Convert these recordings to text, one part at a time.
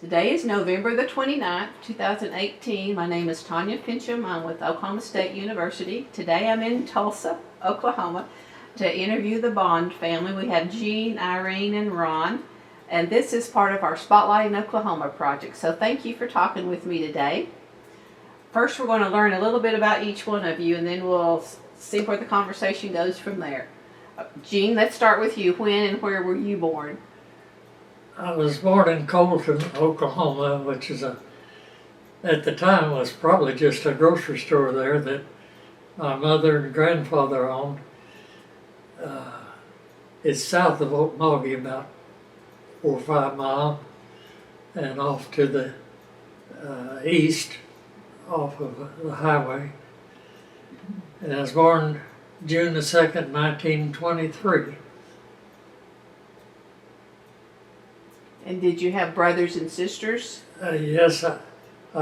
Today is November the 29th, 2018. My name is Tanya Finchum. I'm with Oklahoma State University. Today I'm in Tulsa, Oklahoma, to interview the Bond family. We have Jean, Irene, and Ron, and this is part of our Spotlight in Oklahoma project. So thank you for talking with me today. First, we're going to learn a little bit about each one of you, and then we'll see where the conversation goes from there. Jean, let's start with you. When and where were you born? I was born in Colton, Oklahoma, which is at the time was probably just a grocery store there that my mother and grandfather owned. It's south of Okemah, about 4 or 5 miles, and off to the east, off of the highway. And I was born June the 2nd, 1923. And did you have brothers and sisters? Yes, I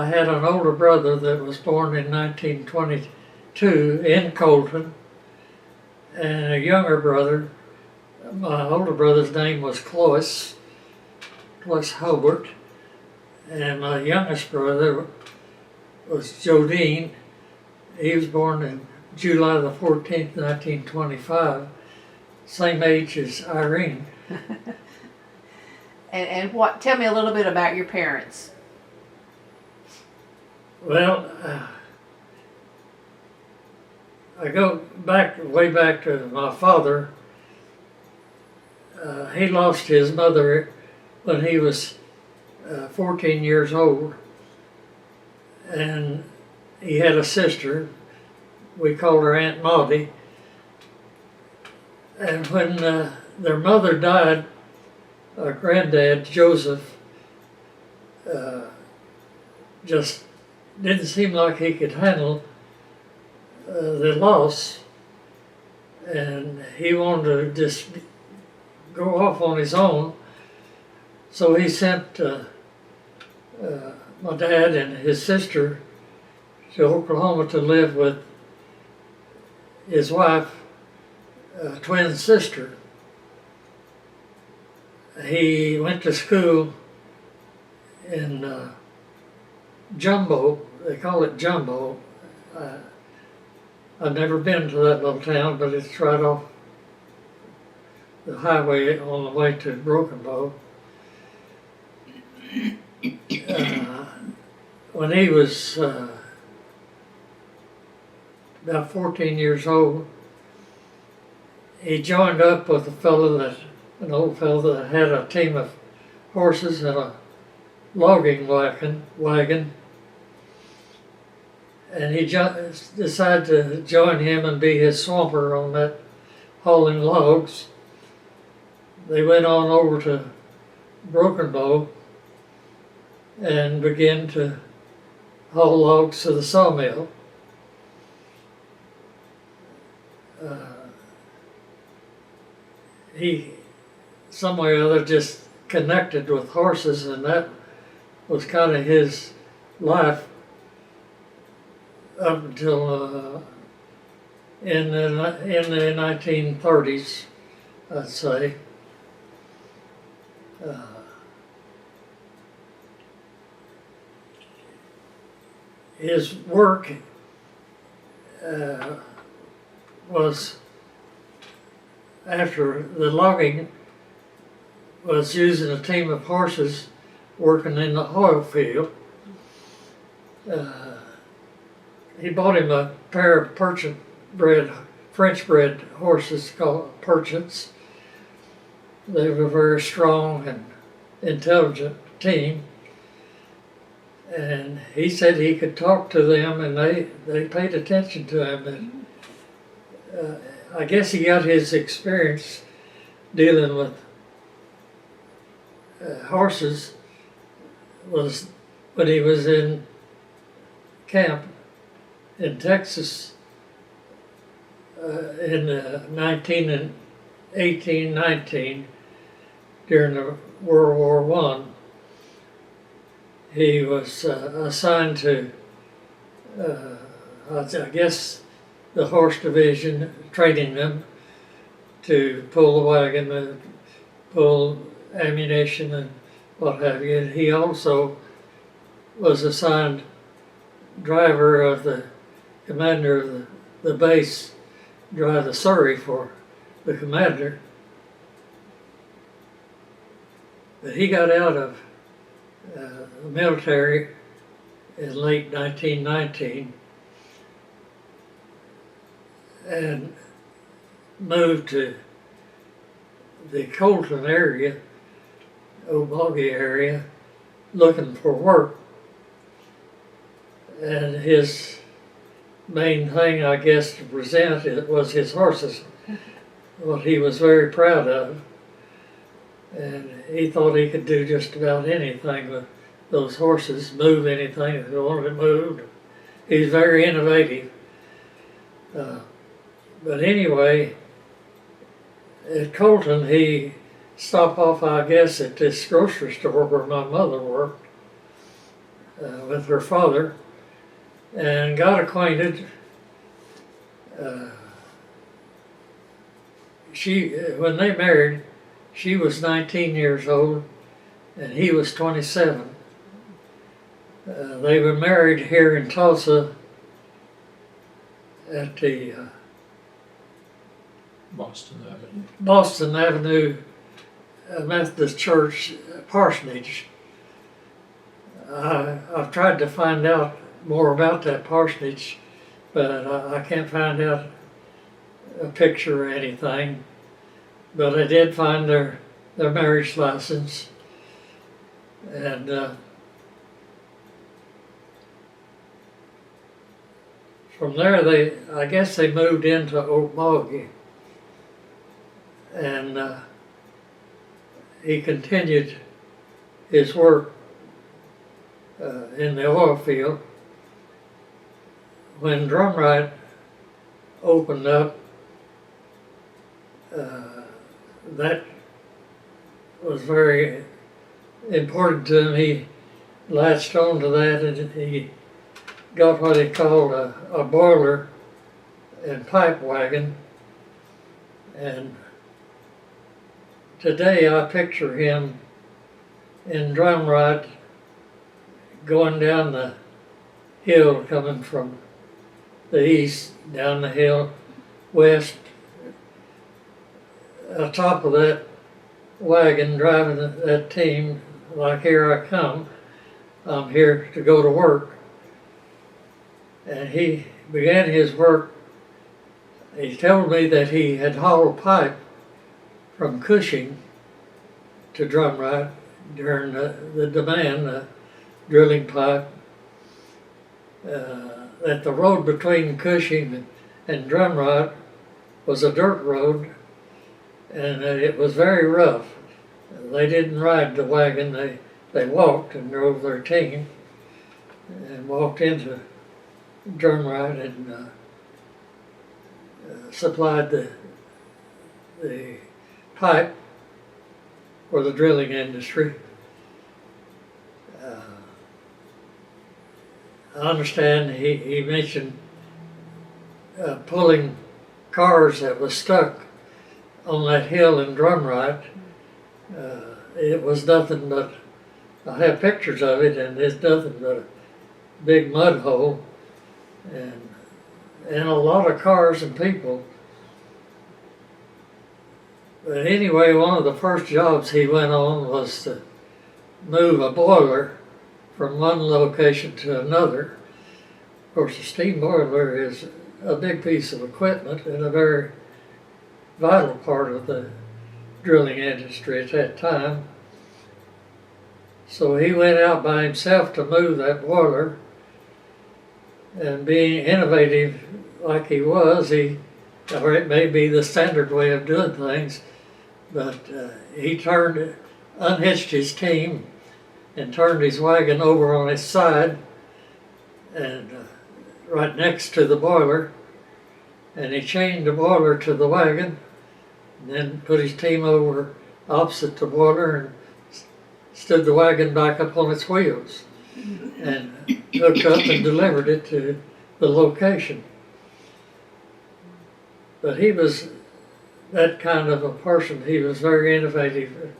had an older brother that was born in 1922 in Colton, and a younger brother. My older brother's name was Clovis Hobart, and my youngest brother was Jodine. He was born in July the 14th, 1925, same age as Irene. And tell me a little bit about your parents. Well, I go way back to my father. He lost his mother when he was 14 years old, and he had a sister. We called her Aunt Maudie. And when their mother died, our granddad, Joseph, just didn't seem like he could handle the loss, and he wanted to just go off on his own. So he sent my dad and his sister to Oklahoma to live with his wife, twin sister. He went to school in Jumbo. They call it Jumbo. I've never been to that little town, but it's right off the highway on the way to Broken Bow. When he was about 14 years old, he joined up with an old fellow that had a team of horses and a logging wagon, and he decided to join him and be his swamper on that, hauling logs. They went on over to Broken Bow and began to haul logs to the sawmill. He some way or other just connected with horses, and that was kind of his life up until in the 1930s, I'd say. His work was, after the logging, was using a team of horses working in the oil field. He bought him a pair of French bred horses called Perchets. They were a very strong and intelligent team. And he said he could talk to them, and they paid attention to him. And I guess he got his experience dealing with horses was when he was in camp in Texas in 1819 during the World War I. He was assigned to, I guess, the horse division, training them to pull the wagon, pull ammunition, and what have you. And he also was assigned driver of the commander of the base, drive the Surrey for the commander. But he got out of the military in late 1919 and moved to the Colton area, OOHRP area, looking for work. And his main thing, I guess, to present it was his horses, what he was very proud of. And he thought he could do just about anything with those horses, move anything if he wanted it moved. He's very innovative. But anyway, at Colton, he stopped off, I guess, at this grocery store where my mother worked with her father and got acquainted. When they married, she was 19 years old and he was 27. They were married here in Tulsa at the Boston Avenue Methodist Church parsonage. I've tried to find out more about that parsonage, but I can't find out a picture or anything. But I did find their marriage license, and from there I guess they moved into Okemah, and he continued his work in the oil field. When Drumright opened up, that was very important to him. He latched on to that, and he got what he called a boiler and pipe wagon. And today I picture him in Drumright going down the hill, coming from the east, down the hill west, atop of that wagon, driving that team like, here I come, I'm here to go to work. And he began his work. He told me that he had hauled pipe from Cushing to Drumright during the demand, drilling pipe. That the road between Cushing and Drumright was a dirt road, and it was very rough. They didn't ride the wagon, they walked and drove their team and walked into Drumright and supplied the pipe for the drilling industry. I understand he mentioned pulling cars that was stuck on that hill in Drumright. It was nothing but, I have pictures of it, and it's nothing but a big mud hole and a lot of cars and people. But anyway, one of the first jobs he went on was to move a boiler from one location to another. Of course, a steam boiler is a big piece of equipment and a very vital part of the drilling industry at that time. So he went out by himself to move that boiler, and being innovative like he was, or it may be the standard way of doing things, but he unhitched his team and turned his wagon over on its side and right next to the boiler, and he chained the boiler to the wagon and then put his team over opposite the boiler and stood the wagon back up on its wheels and hooked up and delivered it to the location. But he was that kind of a person. He was very innovative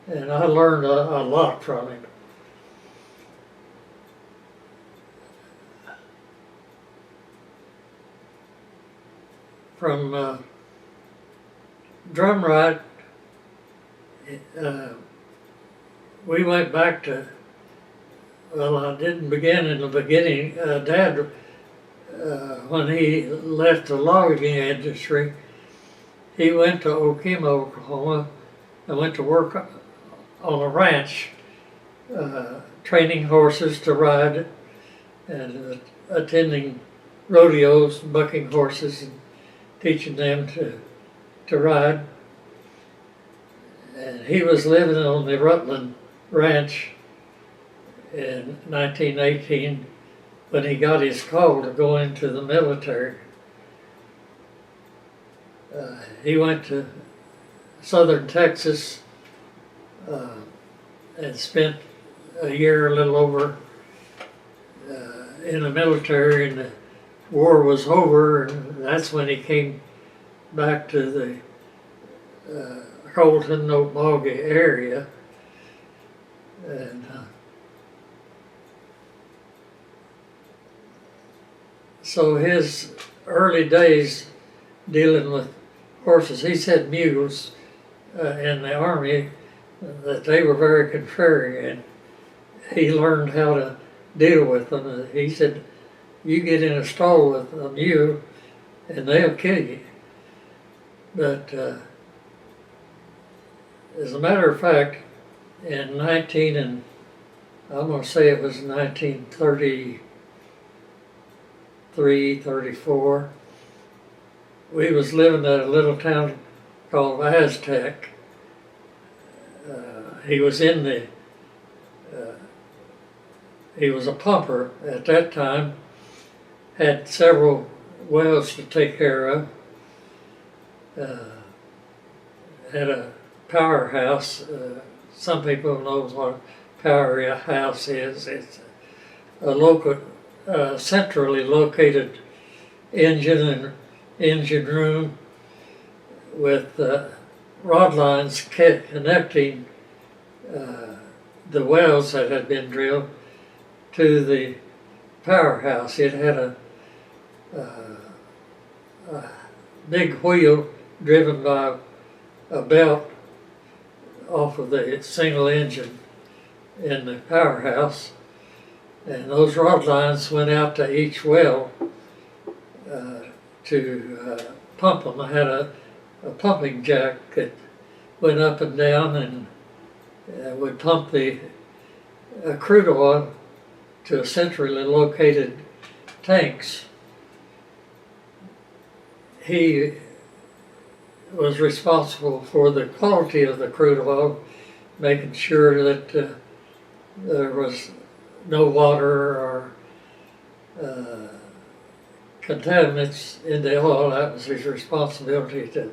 and I learned a lot from him. From Drumright, we went back to, well, I didn't begin in the beginning. Dad, when he left the logging industry, he went to Okemah, Oklahoma, and went to work on a ranch, training horses to ride and attending rodeos, bucking horses, and teaching them to ride. And he was living on the Rutland Ranch in 1918 when he got his call to go into the military. He went to southern Texas and spent a year, a little over, in the military, and the war was over, and that's when he came back to the Colton, Okemah area. And so his early days dealing with horses, he said mules in the Army, that they were very contrary, and he learned how to deal with them. He said, you get in a stall with a mule and they'll kill you. But as a matter of fact, in I'm going to say it was 1933, 34, we was living at a little town called Aztec. He was in the, he was a pumper at that time, had several wells to take care of, had a powerhouse. Some people know what a powerhouse is. It's a local, centrally located engine room with rod lines connecting the wells that had been drilled to the powerhouse. It had a big wheel driven by a belt off of the single engine in the powerhouse, and those rod lines went out to each well to pump them. I had a pumping jack that went up and down and would pump the crude oil to centrally located tanks. He was responsible for the quality of the crude oil, making sure that there was no water or contaminants in the oil. That was his responsibility, to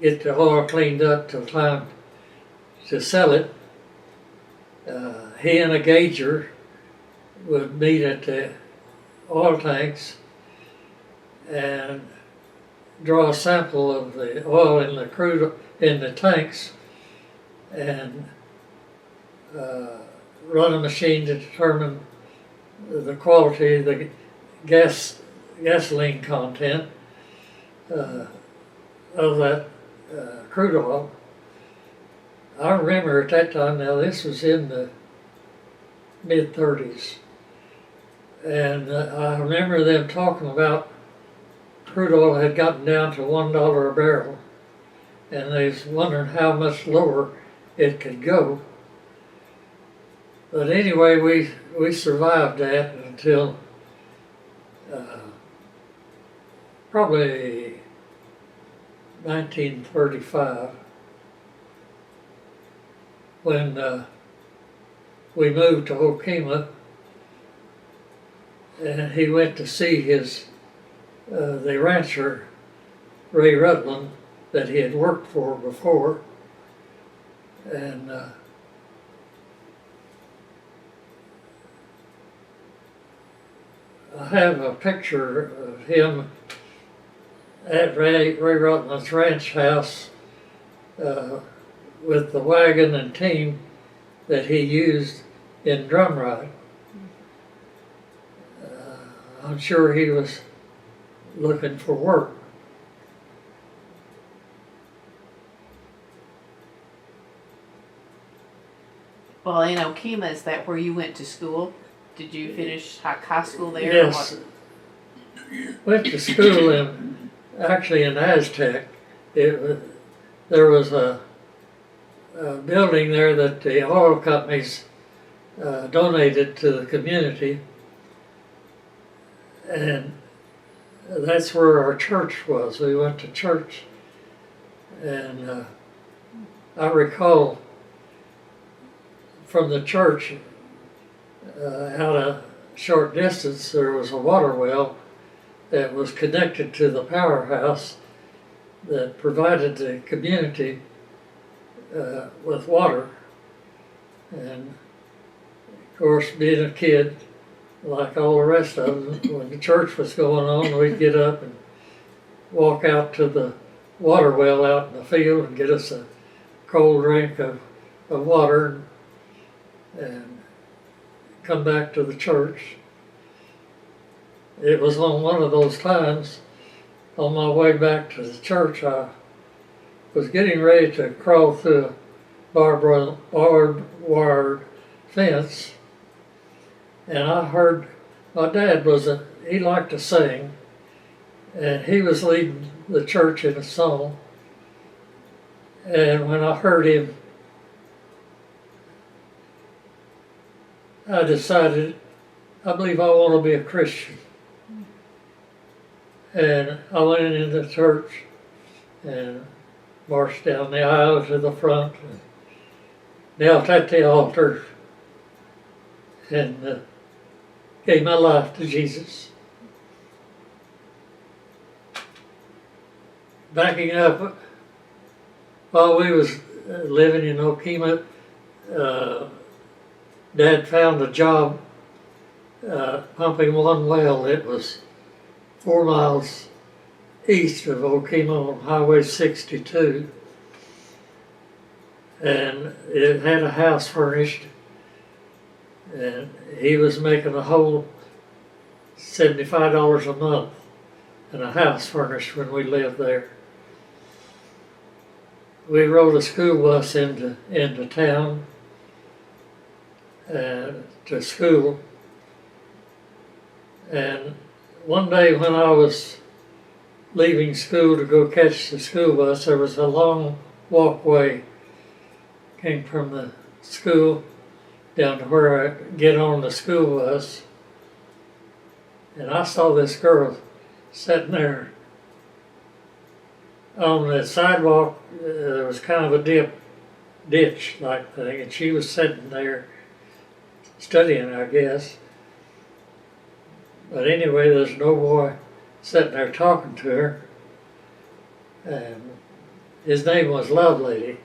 get the oil cleaned up till time to sell it. He and a gauger would meet at the oil tanks and draw a sample of the oil in the crude in the tanks and run a machine to determine the quality, the gasoline content of that crude oil. I remember at that time, now this was in the mid-30s, and I remember them talking about crude oil had gotten down to $1 a barrel, and they was wondering how much lower it could go. But anyway, we survived that until probably 1935, when we moved to Okemah, and he went to see his the rancher Ray Rutland that he had worked for before, and I have a picture of him at Ray Rutland's ranch house with the wagon and team that he used in Drumright. I'm sure he was looking for work. Well, in Okemah, is that where you went to school? Did you finish high school there? Yes, went to school actually in Aztec. There was a building there that the oil companies donated to the community, and that's where our church was. We went to church, and I recall from the church out a short distance there was a water well that was connected to the powerhouse that provided the community with water. And of course, being a kid, like all the rest of them, when the church was going on, we'd get up and walk out to the water well out in the field and get us a cold drink of water and come back to the church. It was on one of those times, on my way back to the church, I was getting ready to crawl through a barbed wire fence, and I heard my dad he liked to sing, and he was leading the church in a song. And when I heard him, I decided, I believe I want to be a Christian. And I went into the church and marched down the aisle to the front and knelt at the altar and gave my life to Jesus. Backing up, while we was living in Okemah, Dad found a job pumping one well. It was 4 miles east of Okemah on Highway 62, and it had a house furnished, and he was making a whole $75 a month and a house furnished when we lived there. We rode a school bus into town to school, and one day when I was leaving school to go catch the school bus, there was a long walkway came from the school down to where I get on the school bus, and I saw this girl sitting there on the sidewalk. There was kind of a ditch like thing, and she was sitting there studying, I guess. But anyway, there's no boy sitting there talking to her, and his name was Lovelady.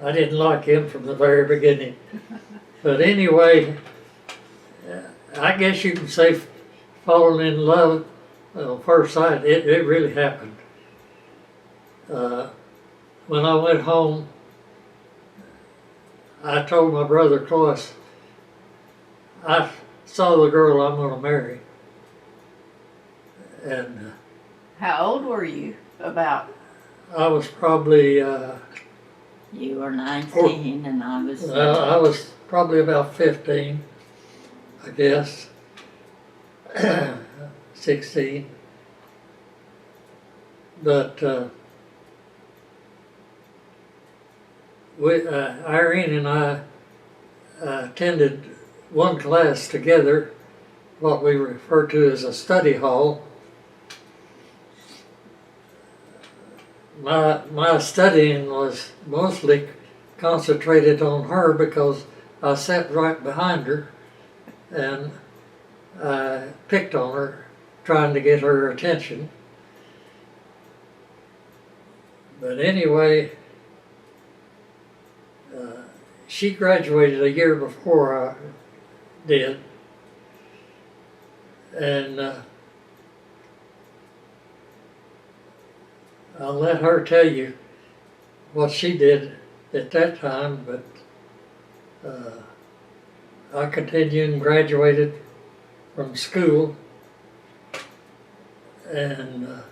I didn't like him from the very beginning. But anyway, I guess you can say falling in love on first sight. It really happened. When I went home, I told my brother Clovis, I saw the girl I'm going to marry. And how old were you? About? I was probably you were 19 and I was probably about 15, I guess. 16. But Irene and I attended one class together, what we refer to as a study hall. My studying was mostly concentrated on her because I sat right behind her and I picked on her, trying to get her attention. But anyway, she graduated a year before I did, and I'll let her tell you what she did at that time, but I continued and graduated from school, and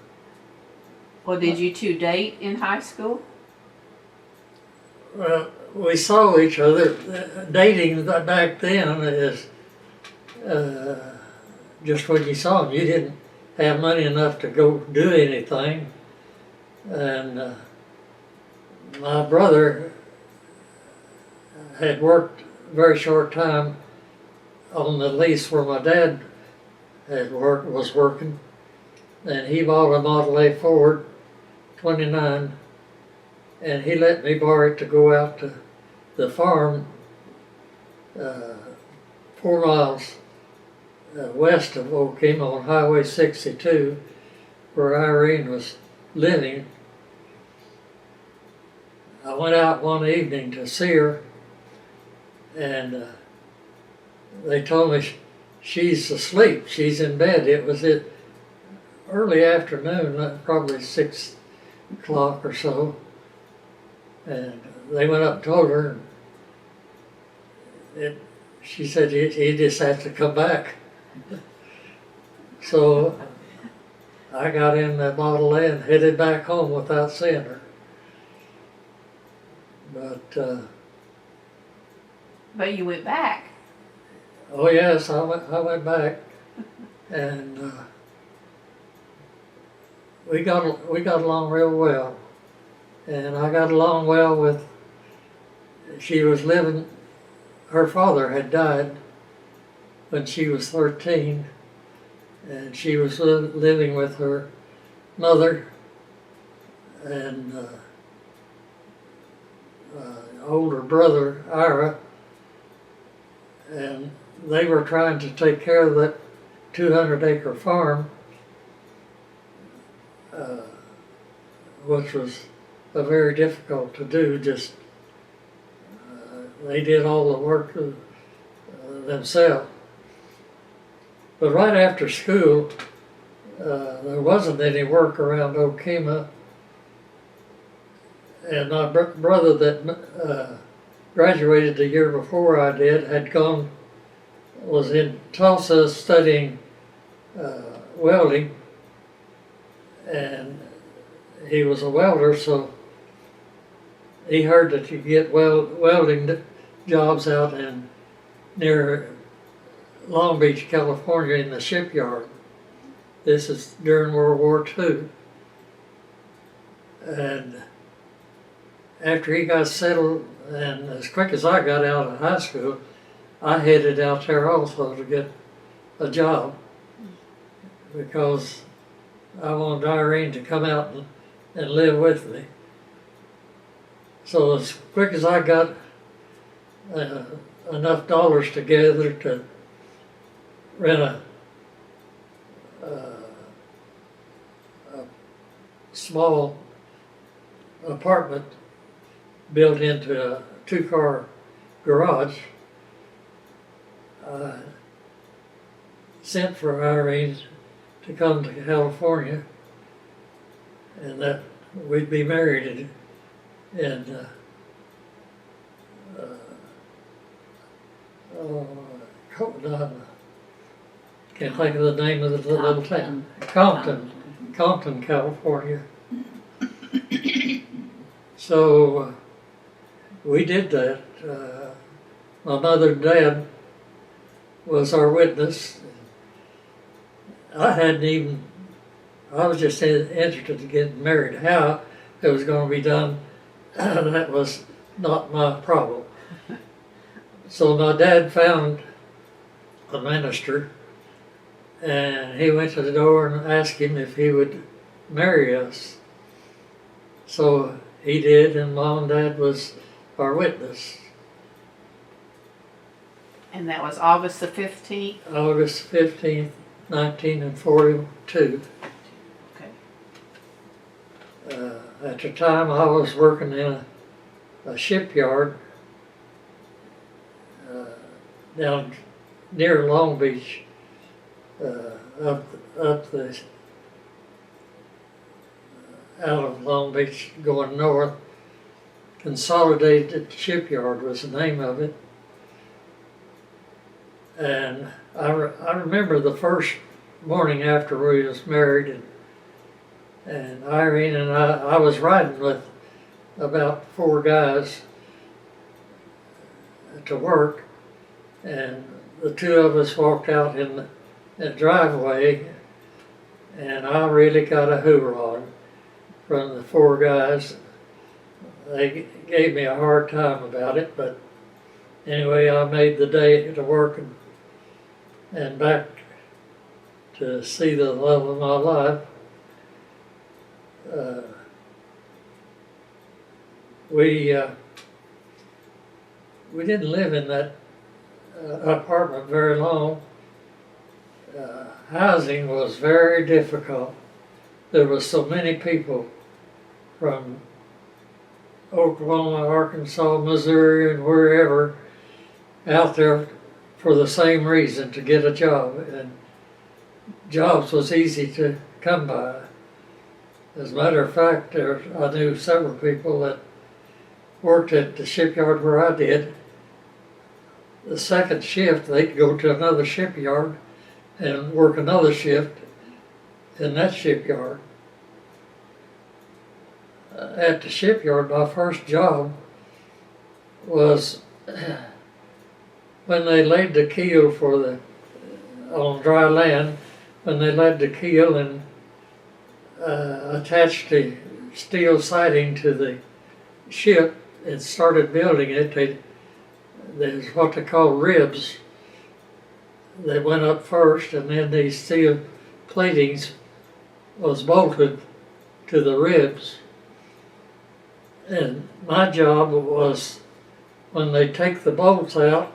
Well, did you two date in high school? well, we saw each other. Dating back then is just when you saw them. You didn't have money enough to go do anything, and my brother had worked a very short time on the lease where my dad was working, and he bought a Model A Ford 29, and he let me borrow it to go out to the farm 4 miles west of Okemah on Highway 62, where Irene was living. I went out one evening to see her, and they told me she's asleep, she's in bed. It was early afternoon, probably 6 o'clock or so, and they went up and told her, and she said he just has to come back. So I got in the Model A and headed back home without seeing her. But you went back. Oh yes, I went back, and we got along real well, and I got along well with. She was living. Her father had died when she was 13, and she was living with her mother and older brother Ira, and they were trying to take care of that 200-acre farm, which was very difficult to do. Just they did all the work themselves. But right after school, there wasn't any work around Okemah, and my brother that graduated the year before I did was in Tulsa studying welding, and he was a welder, so he heard that you get welding jobs out near Long Beach, California, in the shipyard. This is during World War II. And after he got settled, and as quick as I got out of high school, I headed out there also to get a job, because I wanted Irene to come out and live with me. So as quick as I got enough dollars together to rent a small apartment built into a 2-car garage, I sent for Irene to come to California, and that we'd be married in can't think of the name of the little town. Compton, California. So we did that. My mother and dad was our witness. I was just interested in getting married. How it was going to be done, that was not my problem. So my dad found a minister, and he went to the door and asked him if he would marry us. So he did, and Mom and Dad was our witness. And that was August the 15th? August 15th, 1942. Okay. At the time I was working in a shipyard down near Long Beach, out of Long Beach going north, Consolidated Shipyard was the name of it. And I remember the first morning after we was married, and Irene and I was riding with about 4 guys to work, and the 2 of us walked out in the driveway, and I really got a hoorah from the 4 guys. They gave me a hard time about it, but anyway, I made the day to work and back to see the love of my life. We didn't live in that apartment very long. Housing was very difficult. There were so many people from Oklahoma, Arkansas, Missouri, and wherever out there for the same reason, to get a job. And jobs was easy to come by. As a matter of fact, I knew several people that worked at the shipyard where I did. The second shift, they'd go to another shipyard and work another shift in that shipyard. At the shipyard, my first job was when they laid the keel on dry land, when they laid the keel and attached the steel siding to the ship and started building it. There's what they call ribs. They went up first, and then these steel platings was bolted to the ribs. And my job was, when they take the bolts out,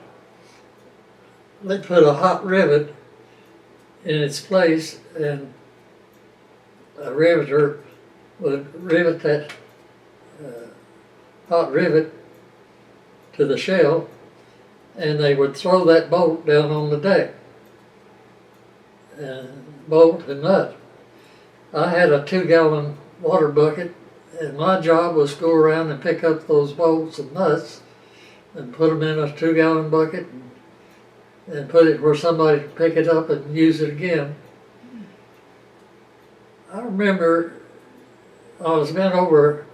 they put a hot rivet in its place, and a riveter would rivet that hot rivet to the shell, and they would throw that bolt down on the deck, and bolt and nut. I had a 2-gallon water bucket, and my job was to go around and pick up those bolts and nuts and put them in a 2-gallon bucket and put it where somebody could pick it up and use it again. I remember I was bent over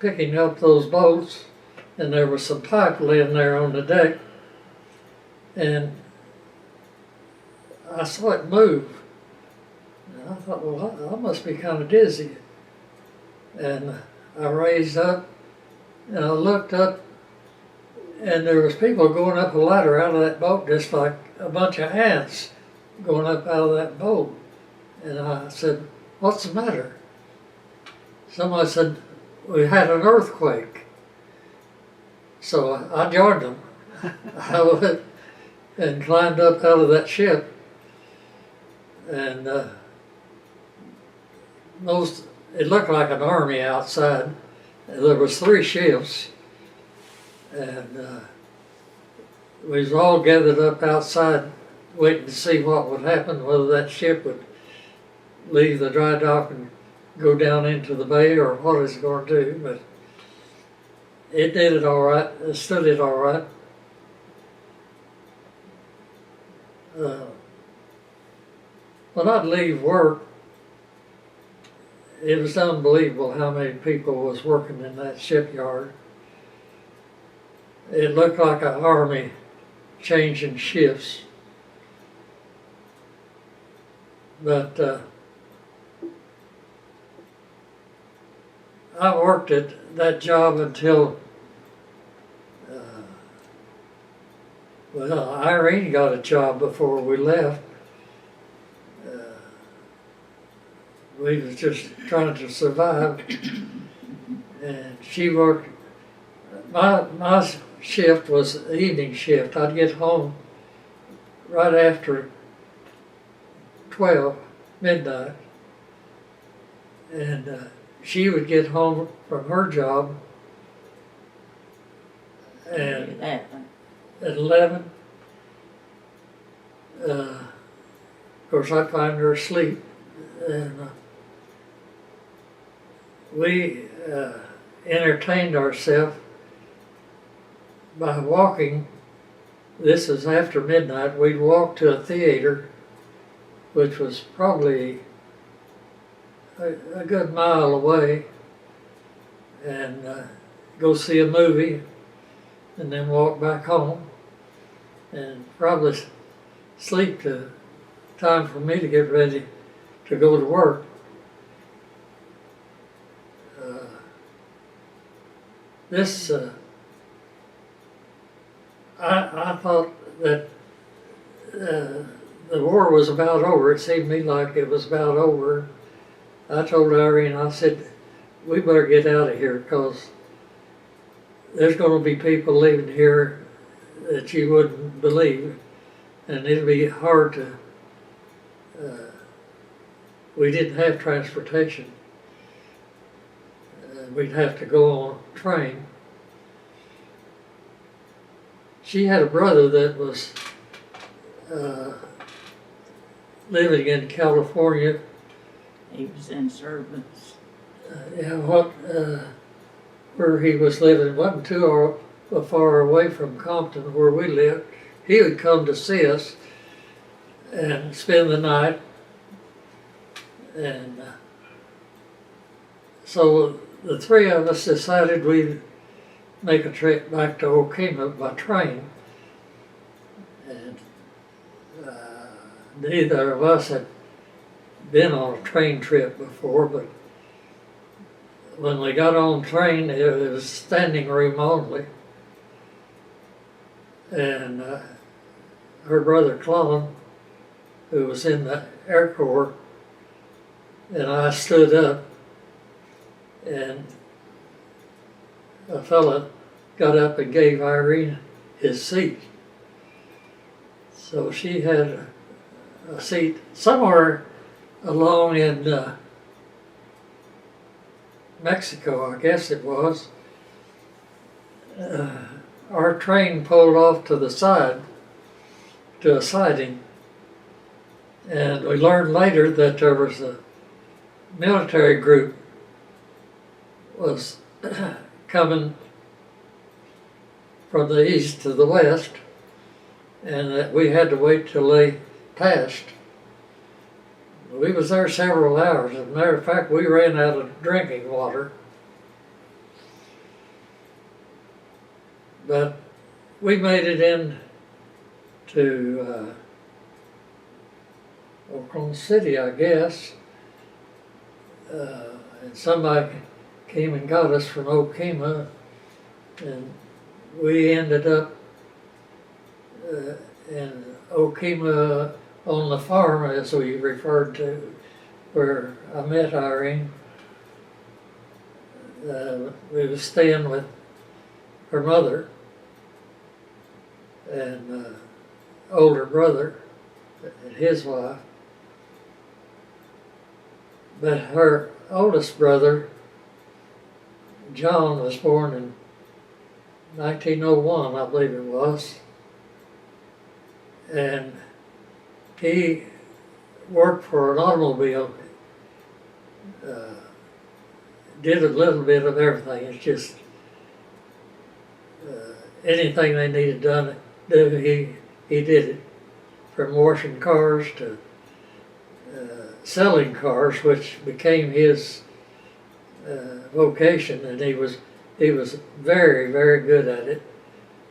picking up those bolts, and there was some pipe laying there on the deck, and I saw it move. And I thought, well, I must be kind of dizzy. And I raised up, and I looked up, and there was people going up a ladder out of that boat, just like a bunch of ants going up out of that boat. And I said, what's the matter? Somebody said, we had an earthquake. So I joined them. I went and climbed up out of that ship. And it looked like an army outside. There was 3 shifts. And we was all gathered up outside waiting to see what would happen, whether that ship would leave the dry dock and go down into the bay or what it's going to do. But it did it all right. It stood it all right. When I'd leave work, it was unbelievable how many people was working in that shipyard. It looked like an army changing shifts. But I worked at that job until, well, Irene got a job before we left. We was just trying to survive, and she worked. My shift was the evening shift. I'd get home right after 12 midnight, and she would get home from her job and at 11. Of course, I'd find her asleep, and entertained ourselves by walking. This is after midnight. We'd walk to a theater, which was probably a good mile away, and go see a movie, and then walk back home, and probably sleep to time for me to get ready to go to work. I thought that the war was about over. It seemed to me like it was about over. I told Irene, I said, we better get out of here because there's going to be people leaving here that you wouldn't believe, and it'll be hard to, we didn't have transportation. We'd have to go on a train. She had a brother that was living in California. He was in servants. Where he was living wasn't too far away from Compton where we lived. He would come to see us and spend the night. And so the three of us decided we'd make a trip back to Okemah by train. And neither of us had been on a train trip before, but when we got on the train, it was standing room only. And her brother Clon, who was in the Air Corps, and I stood up, and a fella got up and gave Irene his seat. So she had a seat somewhere along in Mexico, I guess it was. Our train pulled off to the side, to a siding, and we learned later that there was a military group was coming from the east to the west, and that we had to wait till they passed. We was there several hours. As a matter of fact, we ran out of drinking water. But we made it in to Oklahoma City, I guess. And somebody came and got us from Okemah, and we ended up in Okemah on the farm, as we referred to, where I met Irene. We was staying with her mother and older brother and his wife. But her oldest brother, John, was born in 1901, I believe it was. And he worked for an automobile, did a little bit of everything. It's just anything they needed done, he did it. From washing cars to selling cars, which became his vocation, and he was very, very good at it.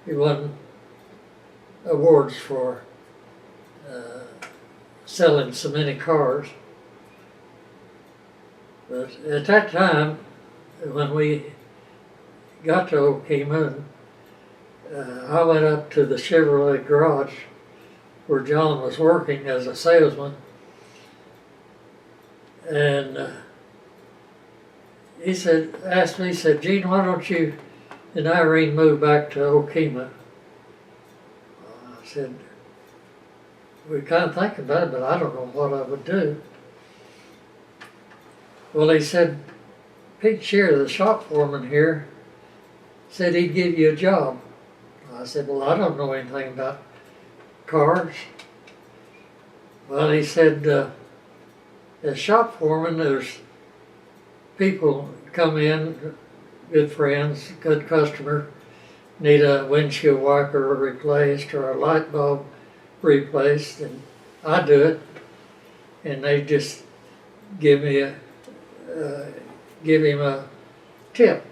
He won awards for selling so many cars. But at that time, when we got to Okemah, I went up to the Chevrolet garage where John was working as a salesman, and he asked me, Gene, why don't you and Irene move back to Okemah? I said, we kind of think about it, but I don't know what I would do. Well, he said, Pete Shear, the shop foreman here, said he'd give you a job. I said, well, I don't know anything about cars. Well, he said, as shop foreman, there's people come in good friends, good customer, need a windshield wiper replaced or a light bulb replaced, and I do it, and they just give me give him a tip.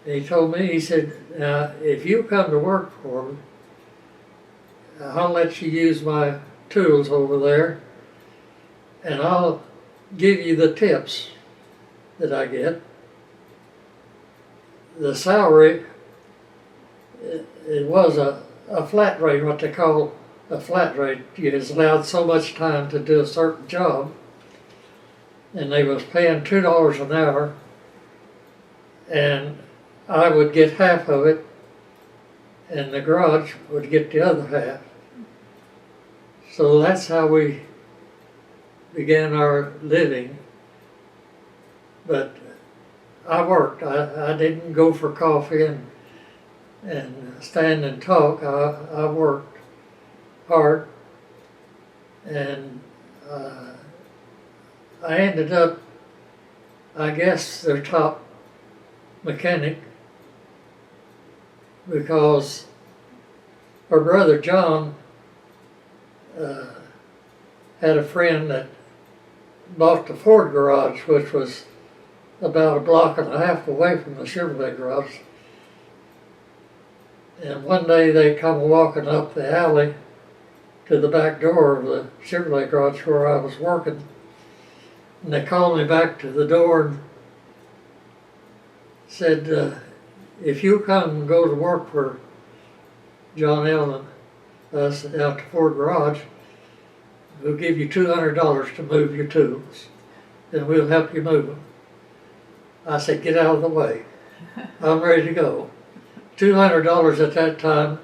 He told me, he said, now, if you come to work for me, I'll let you use my tools over there, and I'll give you the tips that I get. The salary, it was a flat rate, what they call a flat rate. You was allowed so much time to do a certain job, and they was paying $2 an hour, and I would get half of it, and the garage would get the other half. So that's how we began our living. But I worked. I didn't go for coffee and stand and talk. I worked hard, and I ended up, I guess, their top mechanic, because her brother John had a friend that bought the Ford garage, which was about a block and a half away from the Chevrolet garage. And one day they come walking up the alley to the back door of the Chevrolet garage where I was working, and they called me back to the door and said, if you come and go to work for John Allen, us out to Ford Garage, we'll give you $200 to move your tools, and we'll help you move them. I said, get out of the way. I'm ready to go. $200 at that time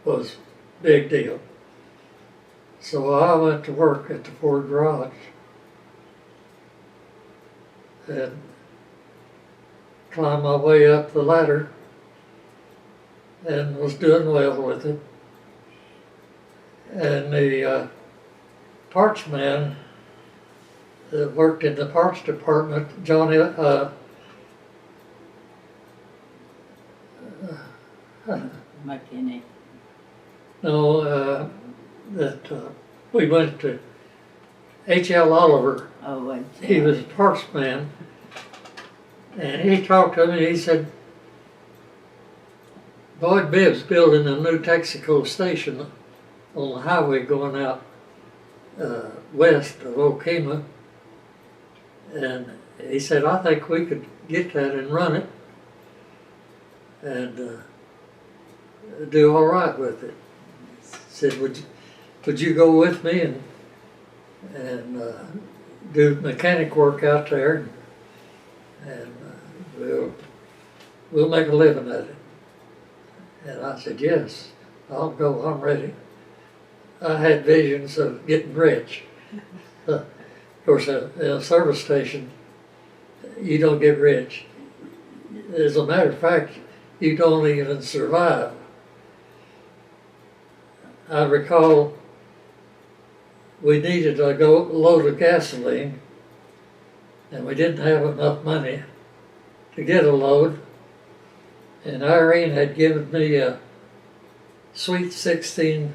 was a big deal. So I went to work at the Ford Garage and climbed my way up the ladder and was doing well with it. And the parts man that worked in the parts department, Johnny, McKinney. no, we went to H.L. Oliver. Oh, and He was a parts man, and he talked to me and he said, Boyd Bibb's building a new Texaco station on the highway going out west of Okemah, and he said, I think we could get that and run it and do all right with it. Said, would you go with me and do mechanic work out there, and we'll make a living at it. And I said, yes, I'll go, I'm ready. I had visions of getting rich. Of course, in a service station, you don't get rich. As a matter of fact, you don't even survive. I recall we needed a load of gasoline, and we didn't have enough money to get a load. And Irene had given me a Sweet 16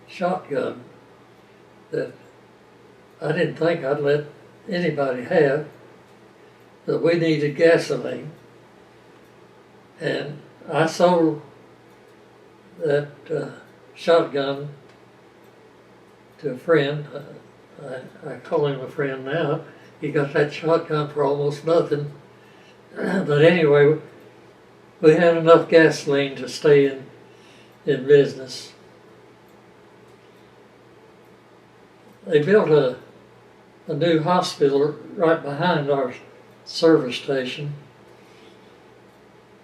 shotgun that I didn't think I'd let anybody have, but we needed gasoline. And I sold that shotgun to a friend. I call him a friend now. He got that shotgun for almost nothing. But anyway, we had enough gasoline to stay in business. They built a new hospital right behind our service station,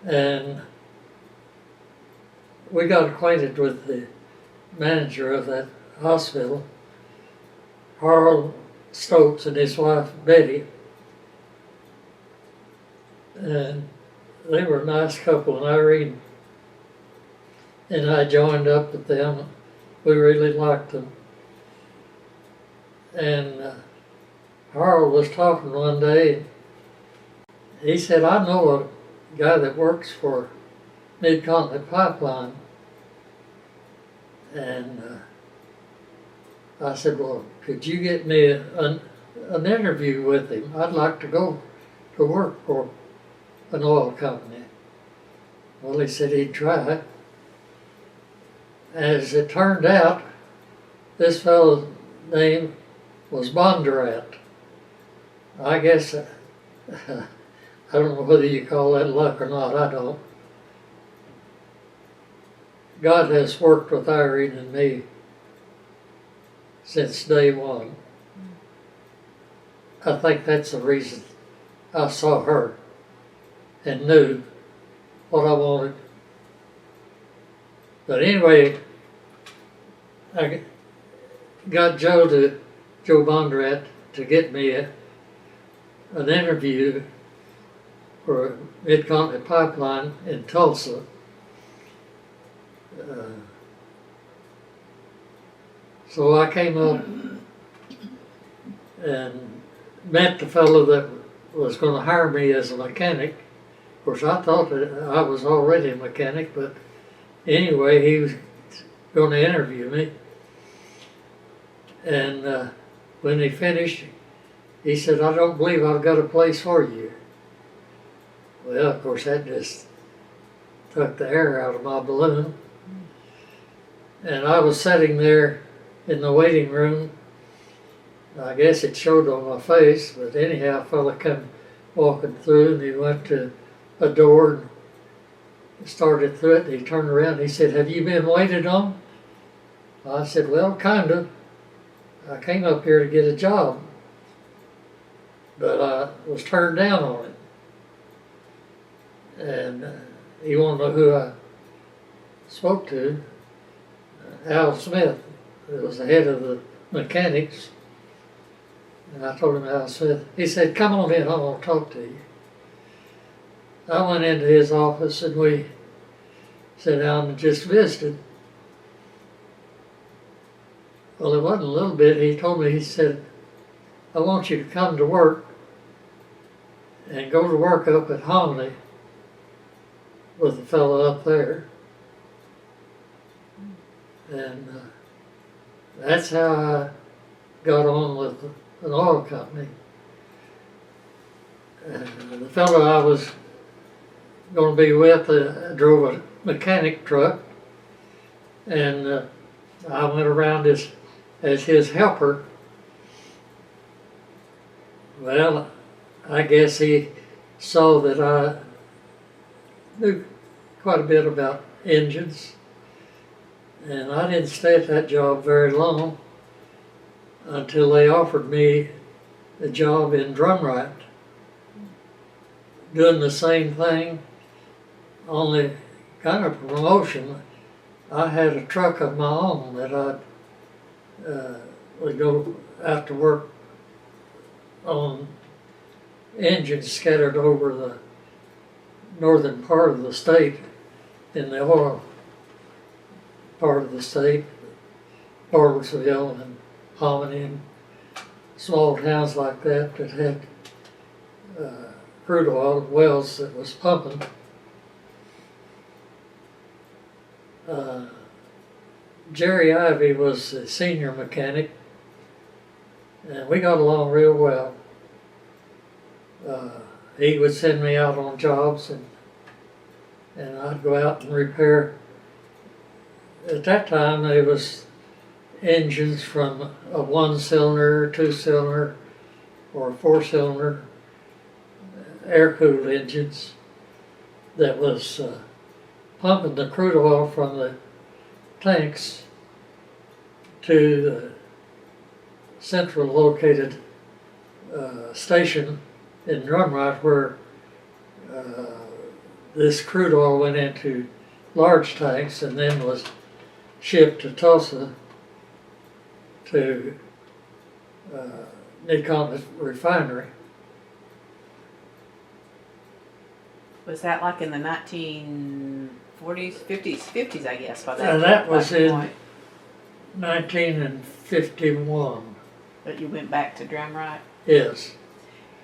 and we got acquainted with the manager of that hospital, Harold Stokes, and his wife Betty, and they were a nice couple, and Irene and I joined up with them. We really liked them. And Harold was talking one day, he said, I know a guy that works for Mid-Continent Pipeline. And I said, well, could you get me an interview with him? I'd like to go to work for an oil company. Well, he said he'd try. As it turned out, this fellow's name was Bondurant. I guess, I don't know whether you call that luck or not, I don't. God has worked with Irene and me since day one. I think that's the reason I saw her and knew what I wanted. But anyway, I got Joe Bondurant to get me an interview for Mid-Continent Pipeline in Tulsa. So I came up and met the fellow that was going to hire me as a mechanic. Of course, I thought that I was already a mechanic, but anyway, he was going to interview me. And when he finished, he said, I don't believe I've got a place for you. Well, of course, that just took the air out of my balloon. And I was sitting there in the waiting room. I guess it showed on my face, but anyhow, a fella come walking through and he went to a door and started through it. And he turned around and he said, have you been waited on? I said, well, kind of. I came up here to get a job, but I was turned down on it. And he wanted to know who I spoke to. Al Smith, who was the head of the mechanics. And I told him Al Smith. He said, come on in, I want to talk to you. I went into his office and we sat down and just visited. Well, it wasn't a little bit. He told me, he said, I want you to come to work and go to work up at Homley with the fellow up there. And that's how I got on with an oil company. And the fellow I was going to be with drove a mechanic truck, and I went around as his helper. Well, I guess he saw that I knew quite a bit about engines. And I didn't stay at that job very long until they offered me a job in Drumright, doing the same thing, only kind of promotion. I had a truck of my own that I would go out to work on engines scattered over the northern part of the state in the oil part of the state, Barbersville and Hominy and small towns like that that had crude oil wells that was pumping. Jerry Ivy was the senior mechanic, and we got along real well. He would send me out on jobs, and I'd go out and repair. At that time, there was engines from a 1-cylinder, 2-cylinder, or 4-cylinder air-cooled engines that was pumping the crude oil from the tanks to the central located station in Drumright, where this crude oil went into large tanks and then was shipped to Tulsa to Mid-Continent refinery. Was that like in the 1940s, 50s, I guess, by And that was in point? 1951. But you went back to Drumright? Yes.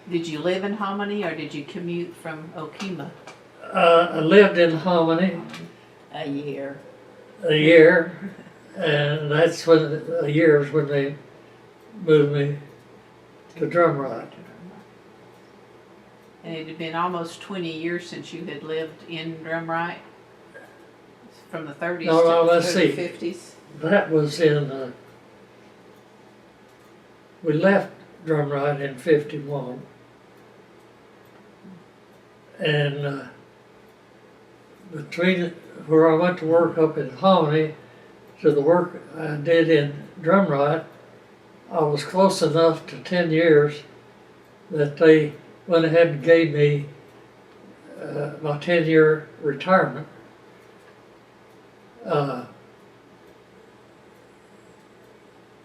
Did you live in Hominy or did you commute from Okemah? I lived in Hominy A year. a year, and that's when a year is when they moved me to Drumright. And it had been almost 20 years since you had lived in Drumright? From the 30s No, to let's the see. 50s? That was in, we left Drumright in 51. And between where I went to work up in Hominy to the work I did in Drumright, I was close enough to 10 years that they went ahead and gave me my 10-year retirement.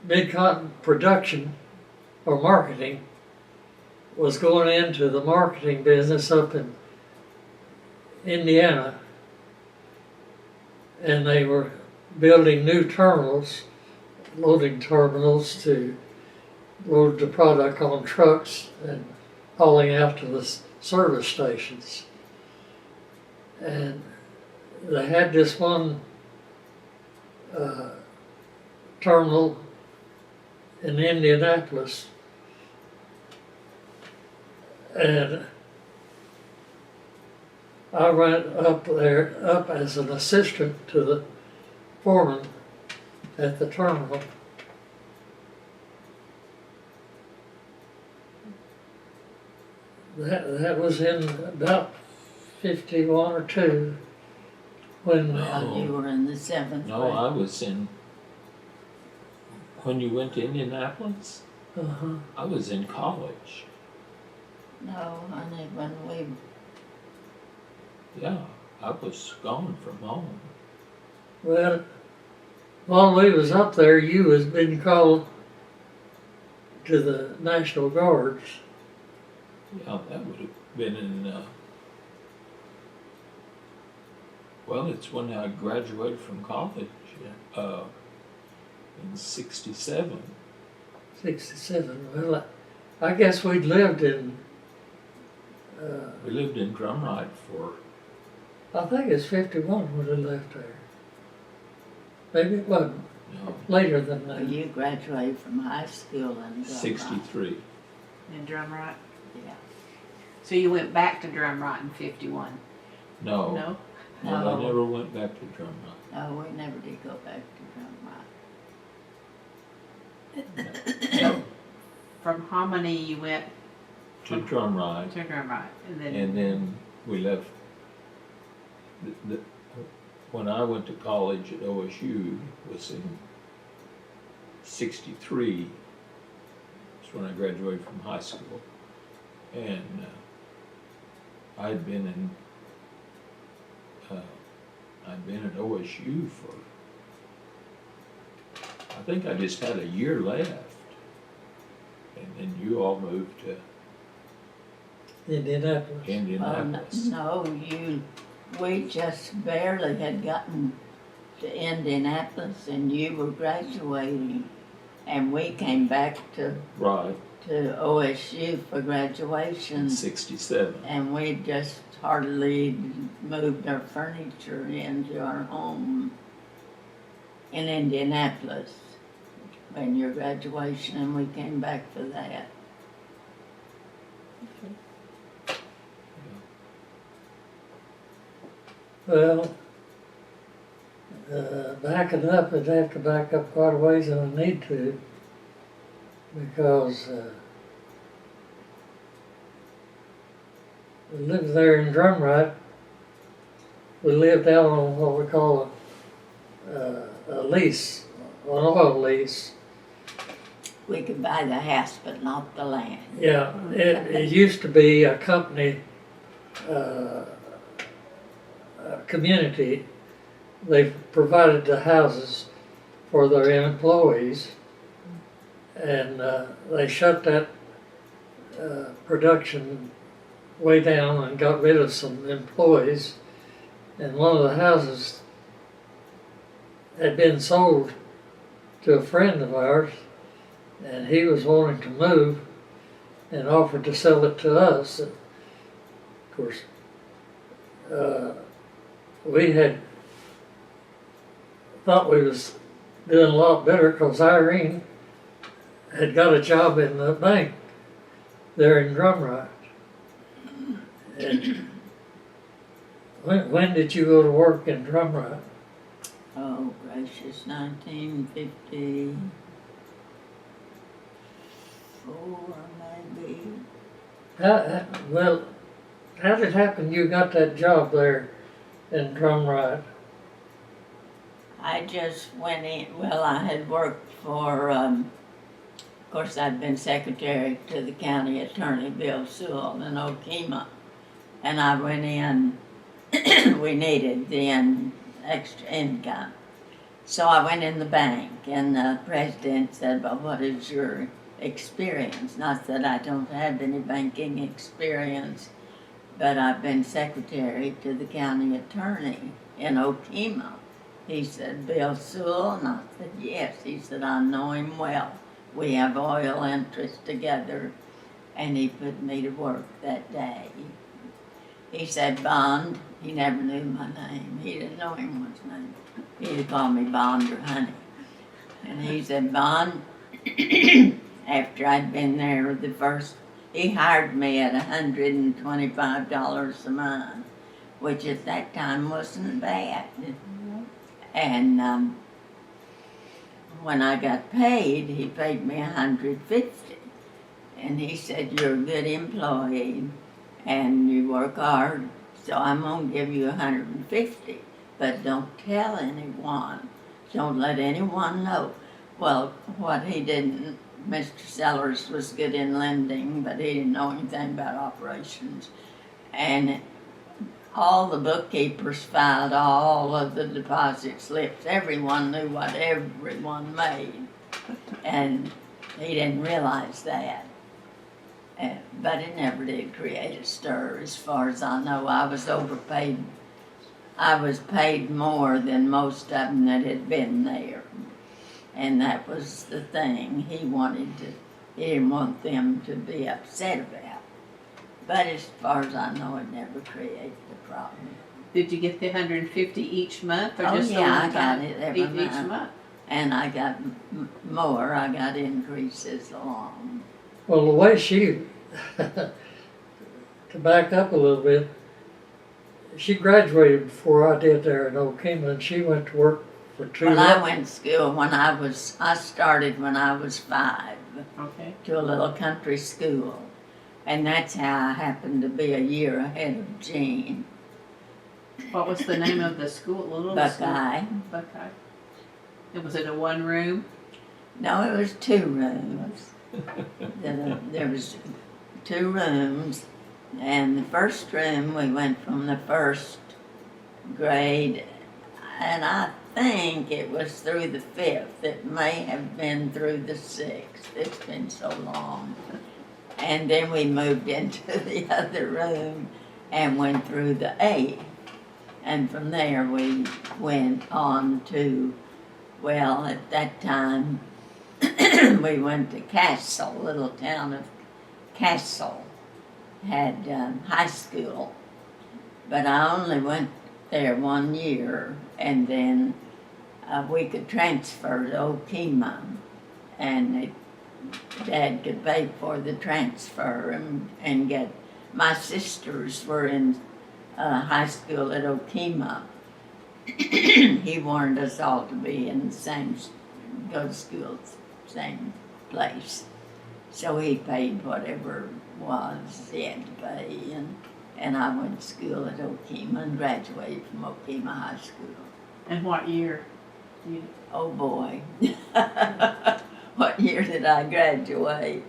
Mid-Cotton production or marketing was going into the marketing business up in Indiana, and they were building new terminals, loading terminals to load the product on trucks and hauling out to the service stations. And they had this one terminal in Indianapolis, and I went up there, up as an assistant to the foreman at the terminal. That was in about 51 or 2 when Well, you were in the 7th No, grade. I was in, when you went to Indianapolis, I was in college. No, honey, when we, Yeah, I was gone from home. well, while we was up there, you was being called to the National Guards. Yeah, that would have been in, well, it's when I graduated from college, in 67. 67. Well, I guess we'd lived in, We lived in Drumright for, I think it's 51 when we left there. Maybe it wasn't. no, Later than that. you graduated from high school in Drumright. 63. In Drumright? Yeah. So you went back to Drumright in 51? No, No? no, I No. never went back to Drumright. No, we never did go back to So from Hominy you went To Drumright, to Drumright and and then we left. When I went to college at OSU was in 63. That's when I graduated from high school, and I'd been in. I'd been at OSU for. I think I just had a year left, and then you all moved to Indianapolis. Indianapolis. No, we just barely had gotten to Indianapolis and you were graduating. And we came back to Right, OSU for graduation. 67. And we just hardly moved our furniture into our home in Indianapolis when your graduation, and we came back for that. Well, backing up, I'd have to back up quite a ways and I need to, because we lived there in Drumright. We lived out on what we call a lease, an oil lease. We could buy the house, but not the land. Yeah, it used to be a company, community. They provided the houses for their employees, and they shut that production way down and got rid of some employees. And one of the houses had been sold to a friend of ours, and he was wanting to move, and offered to sell it to us. Of course, we had thought we was doing a lot better because Irene had got a job in the bank there in Drumright. And when did you go to work in Drumright? Oh gracious, 1954 maybe. Well, how did it happen you got that job there in Drumright? I just went in, well, I had worked for, of course, I'd been secretary to the county attorney, Bill Sewell, in Okemah. And I went in, we needed the extra income. So I went in the bank, and the president said, well, what is your experience? And I said, I don't have any banking experience, but I've been secretary to the county attorney in Okemah. He said, Bill Sewell? And I said, yes. He said, I know him well. We have oil interests together. And he put me to work that day. He said, Bond. He never knew my name. He didn't know anyone's name. He'd call me Bond or Honey. And he said, Bond, after I'd been there he hired me at $125 a month, which at that time wasn't bad. And when I got paid, he paid me $150. And he said, you're a good employee and you work hard, so I'm gonna give you $150, but don't tell anyone. Don't let anyone know. Well, what he didn't, Mr. Sellers was good in lending, but he didn't know anything about operations. And all the bookkeepers filed all of the deposit slips. Everyone knew what everyone made. And he didn't realize that. But it never did create a stir, as far as I know. I was overpaid. I was paid more than most of them that had been there. And that was the thing he didn't want them to be upset about. But as far as I know, it never created a problem. Did you get the $150 each month, or Oh, just yeah, the I got it every each month. month? And I got more. I got increases along. Well, the way she, to back up a little bit, she graduated before I did there in Okemah, and she went to work for 2 Well, I months. went to school I started when I was 5 Okay. to a little country school. And that's how I happened to be a year ahead of Jean. What was the name of the school? Little Buckeye. School? Buckeye. Was it a one room? No, it was 2 rooms. There was 2 rooms. And the first room, we went from the 1st grade, and I think it was through the 5th. It may have been through the 6th. It's been so long. And then we moved into the other room and went through the 8th. And from there we went on to, well, at that time, we went to Castle, little town of Castle, had high school. But I only went there 1 year, and then we could transfer to Okemah, and Dad could pay for the transfer and get, my sisters were in high school at Okemah. He wanted us all to be in the same, go to school, same place. So he paid whatever was he had to pay, and I went to school at Okemah and graduated from Okemah High School. And what year? Oh boy. What year did I graduate?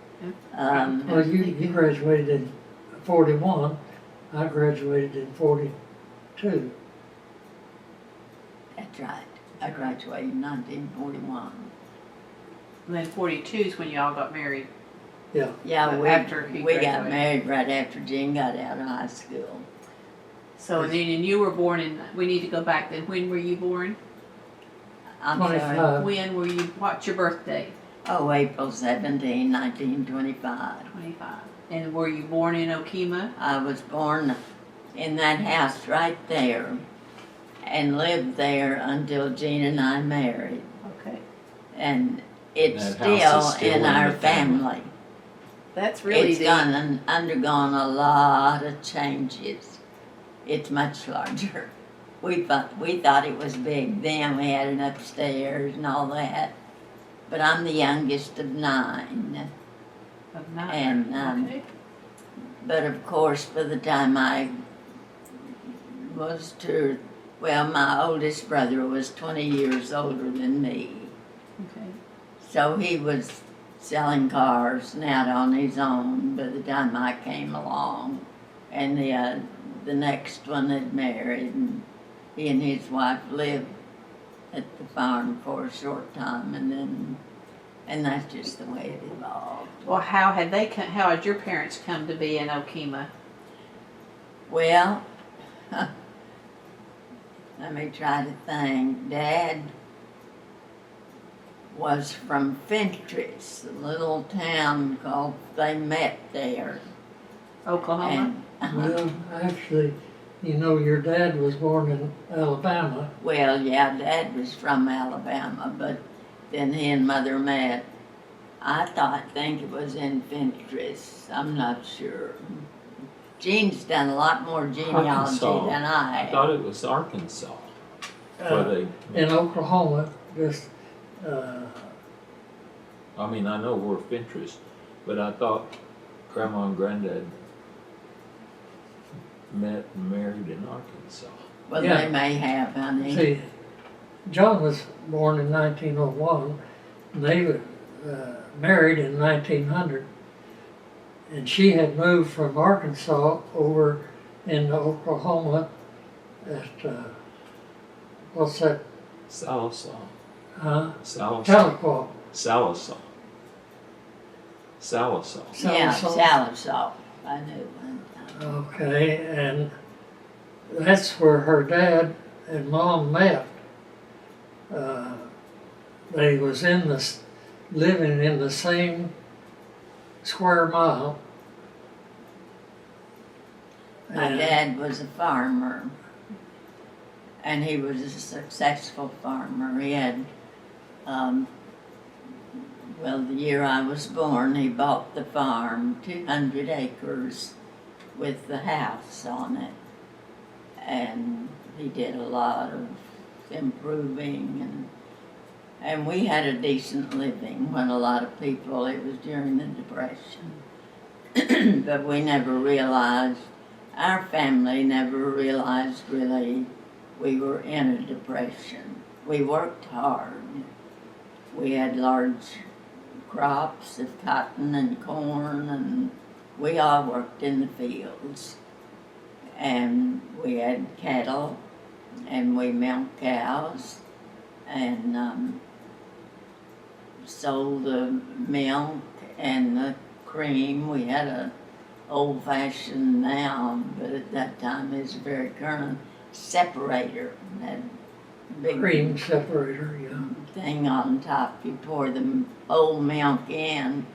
Well, you graduated in 41. I graduated in 42. That's right. I graduated in 1941. And then 42 is when y'all got married. Yeah. Yeah, After he we got graduated. married right after Jean got out of high school. So and then you were born in. We need to go back then. When were you born? I'm 25. sorry. When were you? What's your birthday? Oh, April 17, 1925. 25. And were you born in Okemah? I was born in that house right there and lived there until Jean and I married. Okay. And it's That house is still still in in our the family. family. That's really It's undergone a lot of changes. It's much larger. We thought it was big then. We had an upstairs and all that. But I'm the youngest of 9. of nine. And Okay. but of course, by the time I was my oldest brother was 20 years older than me. Okay. So he was selling cars and out on his own by the time I came along. And the next one had married, and he and his wife lived at the farm for a short time, and that's just the way it evolved. Well, how had your parents come to be in Okemah? Well, let me try to think. Dad was from Finchum, a little town called, they met there. Oklahoma? Well, actually, you know, your dad was born in Alabama. Well, yeah, Dad was from Alabama, but then he and Mother met. I think it was in Finchum. I'm not sure. Jean's done a lot more genealogy Arkansas. than I I. thought it was Arkansas. Where they, In Oklahoma, just, I mean, I know we're of interest, but I thought Grandma and Granddad met and married in Arkansas. Well, Yeah. they may have, honey. see, John was born in 1901, and they were married in 1900. And she had moved from Arkansas over into Oklahoma at, what's that, Sallisaw. huh? Sallisaw. Tahlequah. Sallisaw. Sallisaw. Yeah, Sallisaw. Sallisaw. I knew one time. Okay, and that's where her dad and mom met. They was living in the same square mile. My And- dad was a farmer, and he was a successful farmer. He had, the year I was born, he bought the farm, 200 acres with the house on it. And he did a lot of improving, and we had a decent living when a lot of people, it was during the Depression. But we never realized, our family never realized really we were in a depression. We worked hard. We had large crops of cotton and corn, and we all worked in the fields. And we had cattle, and we milked cows, and sold the milk and the cream. We had a old-fashioned now, but at that time it was very current, separator. That big Cream separator, yeah. thing on top. You pour the old milk in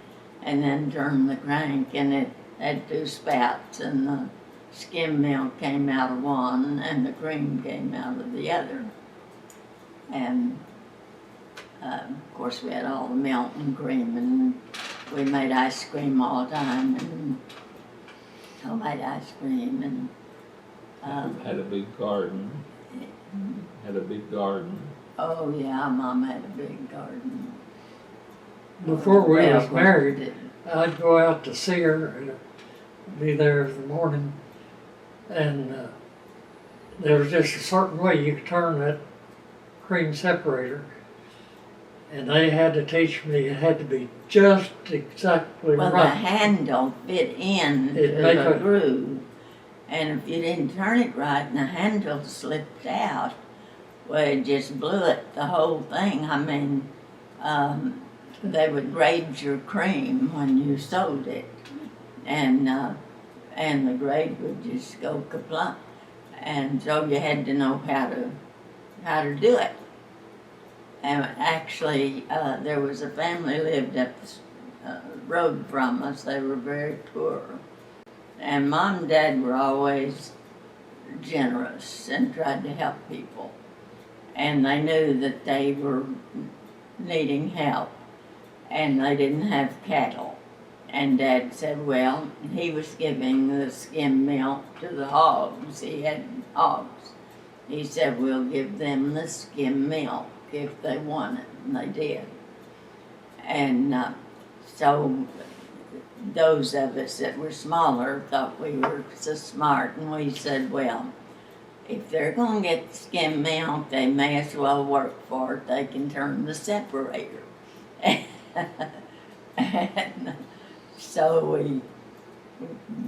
and then turn the crank, and it had 2 spouts, and the skim milk came out of one and the cream came out of the other. And of course we had all the milk and cream, and we made ice cream all the time, and homemade ice cream, and Had a big garden. Had a big garden. oh yeah, Mom had a big garden. Before we Well, was married, I'd go out to see her and be there in the morning, and there was just a certain way you could turn that cream separator, and they had to teach me it had to be just exactly well, the right. handle fit in It to make the a- groove, and if you didn't turn it right and the handle slipped out, well, it just blew it, the whole thing. I mean, they would grade your cream when you sold it, and the grade would just go kaplut, and so you had to know how to do it. And actually, there was a family lived up the road from us. They were very poor. And Mom and Dad were always generous and tried to help people. And they knew that they were needing help, and they didn't have cattle. And Dad said, well, he was giving the skim milk to the hogs. He had hogs. He said, we'll give them the skim milk if they want it, and they did. And so those of us that were smaller thought we were so smart, and we said, well, if they're going to get skim milk, they may as well work for it. They can turn the separator. And so we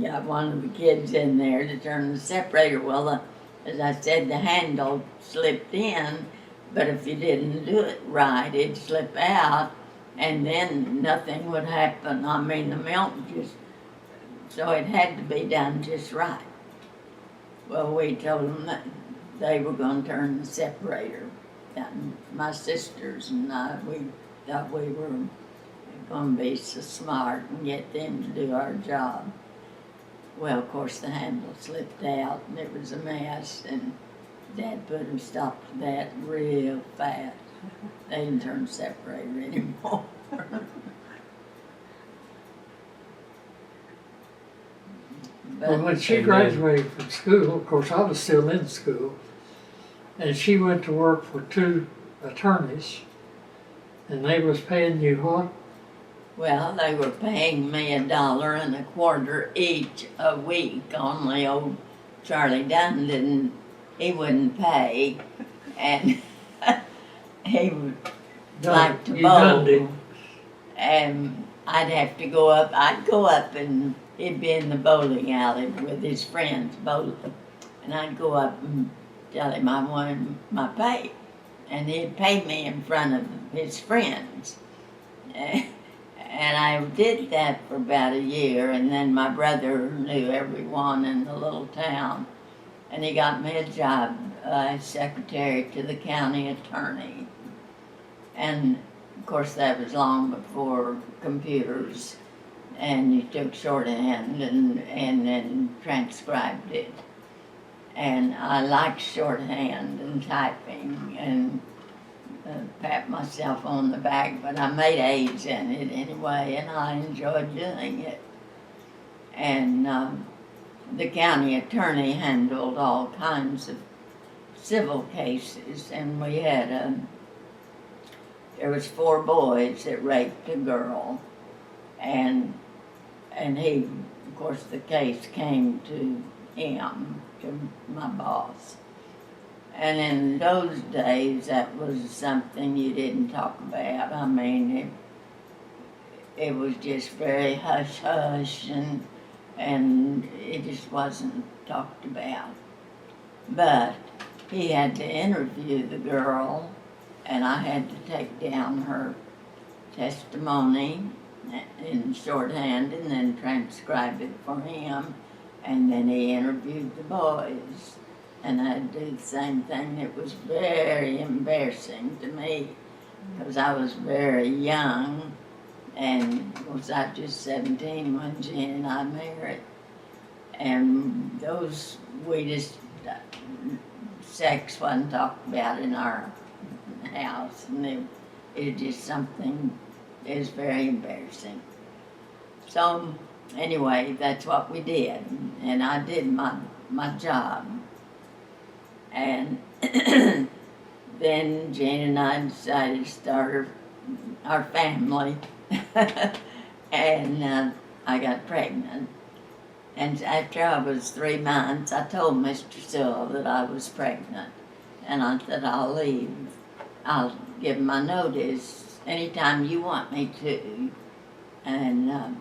got one of the kids in there to turn the separator. Well, as I said, the handle slipped in, but if you didn't do it right, it'd slip out, and then nothing would happen. I mean, the milk just, so it had to be done just right. Well, we told them that they were going to turn the separator. And my sisters and I, we thought we were going to be so smart and get them to do our job. Well, of course, the handle slipped out, and it was a mess, and Dad put a stop to that real fast. They didn't turn the separator anymore. Well, when she graduated from school, of course, I was still in school, and she went to work for 2 attorneys, and they was paying you what? Well, they were paying me $1.25 each a week. Only old Charlie Dunn he wouldn't pay, and he would like to bowl. And I'd have to go up. I'd go up, and he'd be in the bowling alley with his friends bowling, and I'd go up and tell him I wanted my pay, and he'd pay me in front of his friends. And I did that for about a year, and then my brother knew everyone in the little town, and he got me a job as secretary to the county attorney. And of course that was long before computers, and you took shorthand and then transcribed it. And I liked shorthand and typing, and pat myself on the back, but I made A's in it anyway, and I enjoyed doing it. And the county attorney handled all kinds of civil cases, and we had there was 4 boys that raped a girl, and he, of course, the case came to him, to my boss. And in those days, that was something you didn't talk about. I mean, it was just very hush-hush, and it just wasn't talked about. But he had to interview the girl, and I had to take down her testimony in shorthand and then transcribe it for him, and then he interviewed the boys. And I'd do the same thing. It was very embarrassing to me because I was very young, and was I just 17 when Jean and I married. And sex wasn't talked about in our house, and it was just something that was very embarrassing. So anyway, that's what we did, and I did my job. And then Jane and I decided to start our family, and I got pregnant. And after I was 3 months, I told Mr. Sewell that I was pregnant, and I said, I'll leave. I'll give my notice anytime you want me to. And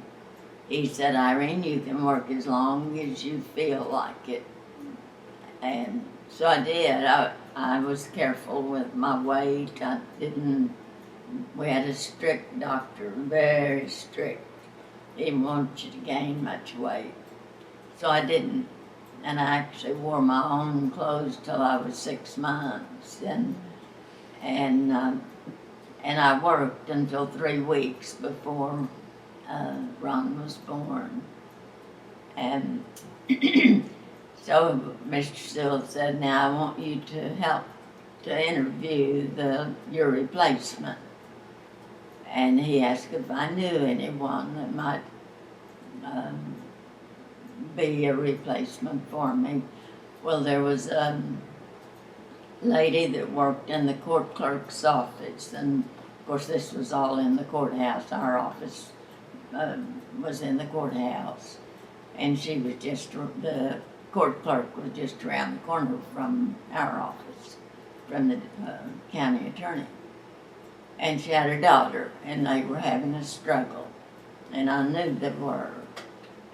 he said, Irene, you can work as long as you feel like it. And so I did. I was careful with my weight. We had a strict doctor, very strict. He didn't want you to gain much weight. So I didn't. And I actually wore my own clothes till I was 6 months. And And I worked until 3 weeks before Ron was born. And so Mr. Still said, now I want you to help to interview your replacement. And he asked if I knew anyone that might be a replacement for me. Well, there was a lady that worked in the court clerk's office, and of course this was all in the courthouse. Our office was in the courthouse, and she was just, the court clerk was just around the corner from our office, from the county attorney. And she had a daughter, and they were having a struggle, and I knew they were.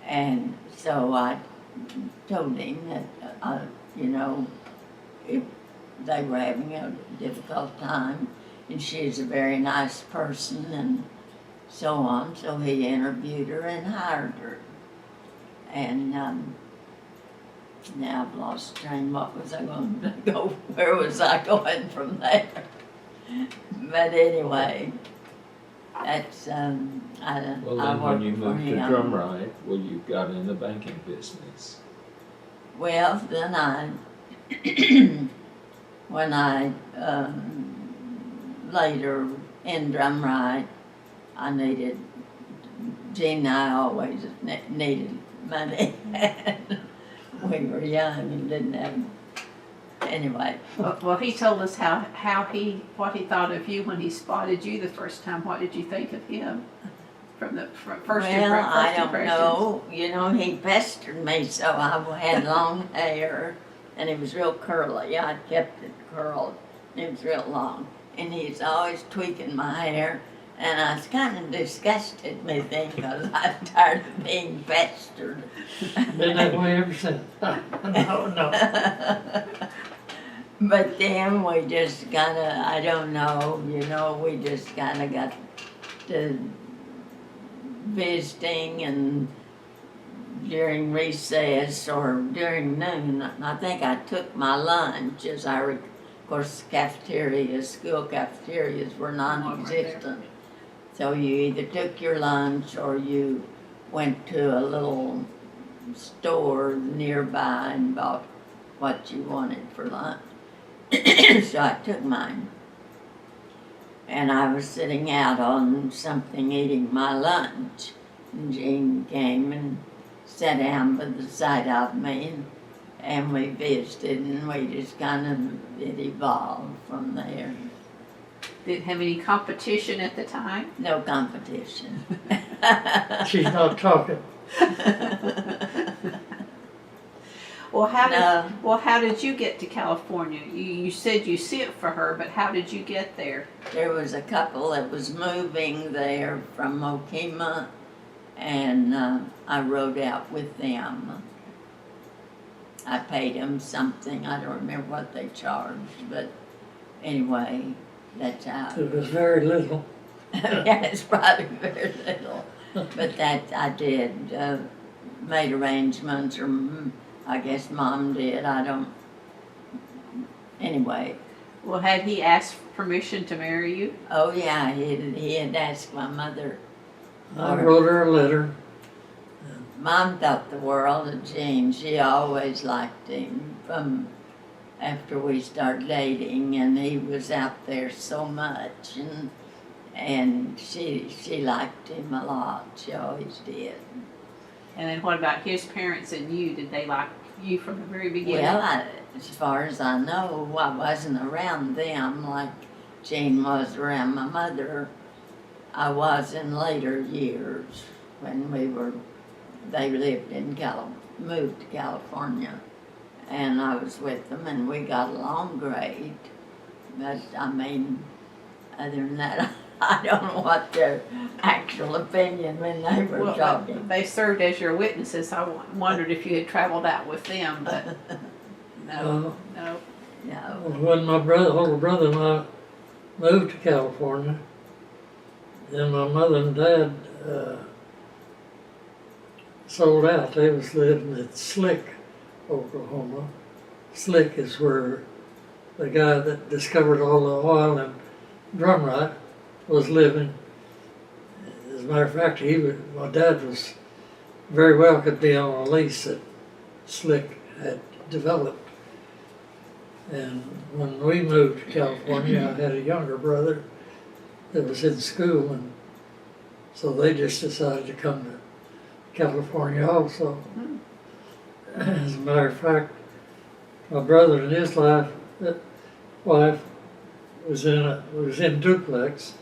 And so I told him that, if they were having a difficult time, and she's a very nice person, and so on. So he interviewed her and hired her. And now I've lost train. What was I going to go? Where was I going from there? But anyway, that's I Well, I then when worked you for moved to him. Drumright, well, you got in the banking business. Well, then when I later in Drumright, I needed, Gene and I always needed money. We were young and didn't have, anyway. Well, he told us what he thought of you when he spotted you the first time. What did you think of him from the first Well, I don't impressions? know. He pestered me, so I had long hair, and it was real curly. I kept it curled. It was real long, and he's always tweaking my hair, and I was kind of disgusted with him because I'm tired of being pestered. Been that way ever since. No. But then we just kind of, I don't know, we just kind of got to visiting, and during recess or during noon, I think I took my lunch of course, school cafeterias were non-existent. So you either took your lunch or you went to a little store nearby and bought what you wanted for lunch. So I took mine. And I was sitting out on something eating my lunch. And Jean came and sat down by the side of me, and we visited, and we just it evolved from there. Didn't have any competition at the time. No competition. She's not talking. Well, No. how did you get to California? You said you sent for her, but how did you get there? There was a couple that was moving there from Okemah, and I rode out with them. I paid them something. I don't remember what they charged, but anyway, that's how. It was very little. Yeah, it's probably very little, but that I did. Made arrangements, or I guess Mom did. I don't. Anyway. Well, had he asked permission to marry you? Oh yeah, he had asked my mother. I wrote her a letter. Mom thought the world of Gene. She always liked him from after we started dating, and he was out there so much, and she liked him a lot. She always did. And then what about his parents and you? Did they like you from the very beginning? Well, as far as I know, I wasn't around them like Gene was around my mother. I was in later years when they lived moved to California, and I was with them, and we got along great. But I mean, other than that, I don't know what their actual opinion when they were talking. They served as your witnesses. I wondered if you had traveled out with them, but no. No. When my older brother and I moved to California, then my mother and dad sold out. They was living at Slick, Oklahoma. Slick is where the guy that discovered all the oil in Drumright was living. As a matter of fact, my dad was very well could be on a lease that Slick had developed. And when we moved to California, I had a younger brother that was in school, and so they just decided to come to California also. As a matter of fact, my brother and his wife was in duplex.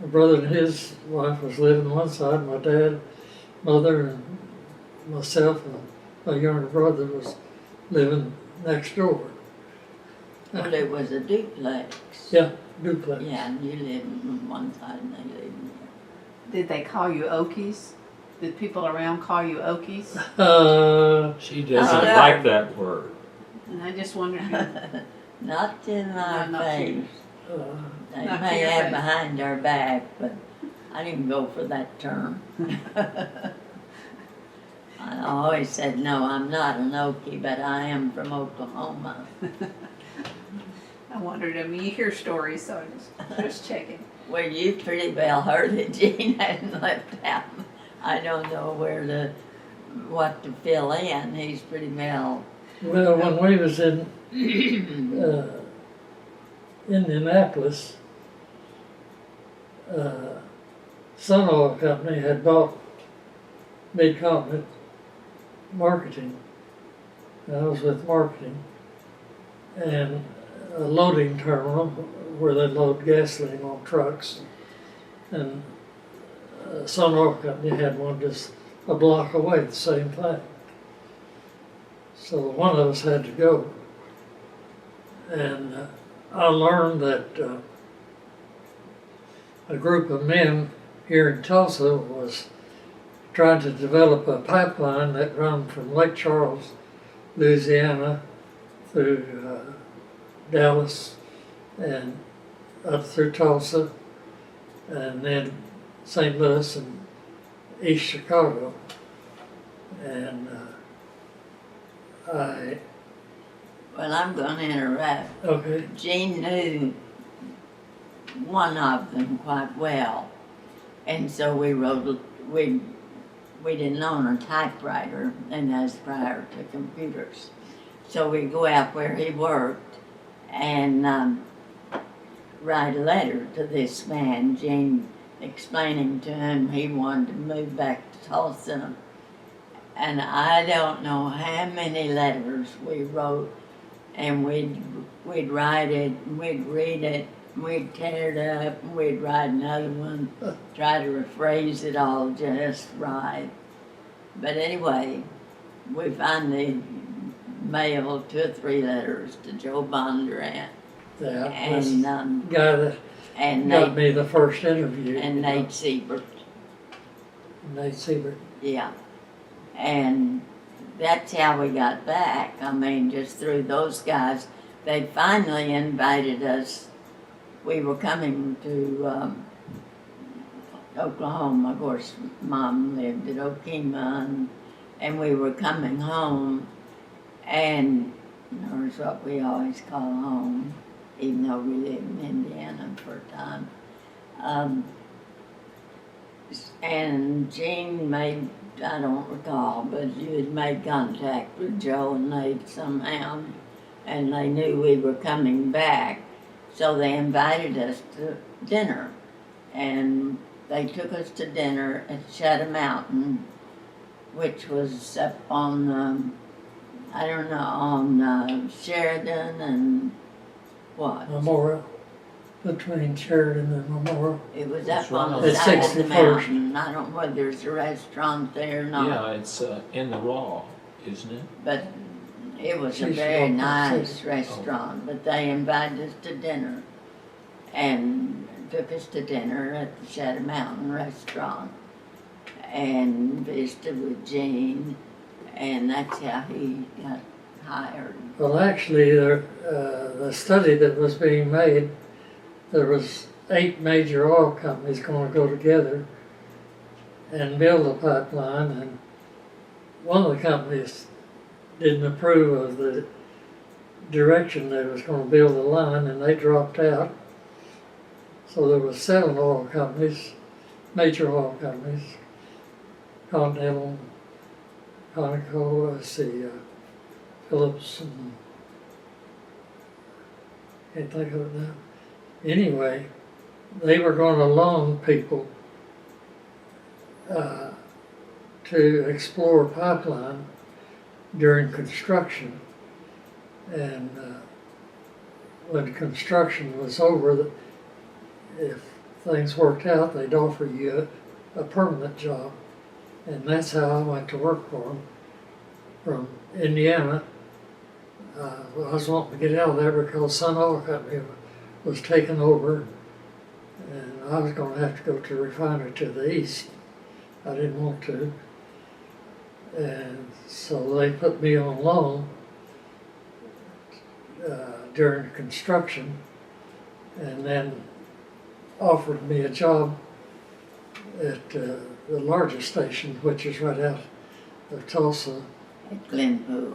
My brother and his wife was living one side. My dad, mother, and myself and my younger brother was living next door. Well, it was a duplex. Yeah, duplex. Yeah, and you lived on one side and they lived in the other. Did they call you Okies? Did people around call you Okies? She doesn't Oh, no. like that word. And I just wondered who. Not to my No, not to you. face. They Not to may your have face. behind our back, but I didn't go for that term. I always said, no, I'm not an Okie, but I am from Oklahoma. I wondered. I mean, you hear stories, so I'm just checking. Well, you pretty well heard it. Gene hadn't left out. I don't know what to fill in. He's pretty well. Well, when we was in Indianapolis, Sun Oil Company had bought Mid-Continent Marketing. And I was with marketing, and a loading terminal where they load gasoline on trucks. And Sun Oil Company had one just a block away, the same thing. So one of us had to go. And I learned that a group of men here in Tulsa was trying to develop a pipeline that ran from Lake Charles, Louisiana, through Dallas and up through Tulsa, and then St. Louis and East Chicago. And Well, I'm going to interrupt. okay, Gene knew one of them quite well, and so we didn't own a typewriter, and that's prior to computers. So we go out where he worked and write a letter to this man, Gene, explaining to him he wanted to move back to Tulsa. And I don't know how many letters we wrote, and we'd write it, and we'd read it, and we'd tear it up, and we'd write another one, try to rephrase it all just right. But anyway, we finally mailed 2 or 3 letters to Joe Bondurant yeah, this and guy that and got Nate me the first interview. and Nate Siebert. Nate Siebert. Yeah, and that's how we got back. I mean, just through those guys. They finally invited us. We were coming to Oklahoma. Of course, Mom lived at Okemah, and we were coming home, and there's what we always call home, even though we lived in Indiana for a time. And Gene made, I don't recall, but you had made contact with Joe and Nate somehow, and they knew we were coming back, so they invited us to dinner. And they took us to dinner at Shadow Mountain, which was up on, I don't know, on Sheridan and what? Memorial, between Sheridan and Memorial. It was That's up on right. the It's side of the 61st. mountain. I don't know whether there's a restaurant there or not. Yeah, it's in the raw, isn't it? But it was a She's very from nice Texas. restaurant, but they invited us to dinner and took us to dinner at the Shadow Mountain restaurant and visited with Gene, and that's how he got hired. Well, actually, the study that was being made, there was 8 major oil companies going to go together and build a pipeline, and one of the companies didn't approve of the direction they was going to build the line, and they dropped out. So there was 7 oil companies, major oil companies, Continental, Conoco, Phillips, and can't think of it now. Anyway, they were going to loan people to explore pipeline during construction, and when construction was over, if things worked out, they'd offer you a permanent job, and that's how I went to work for them from Indiana. I was wanting to get out of there because Sun Oil Company was taken over, and I was going to have to go to a refinery to the east. I didn't want to, and so they put me on loan during construction, and then offered me a job at the largest station, which is right out of Tulsa, At Glenpool.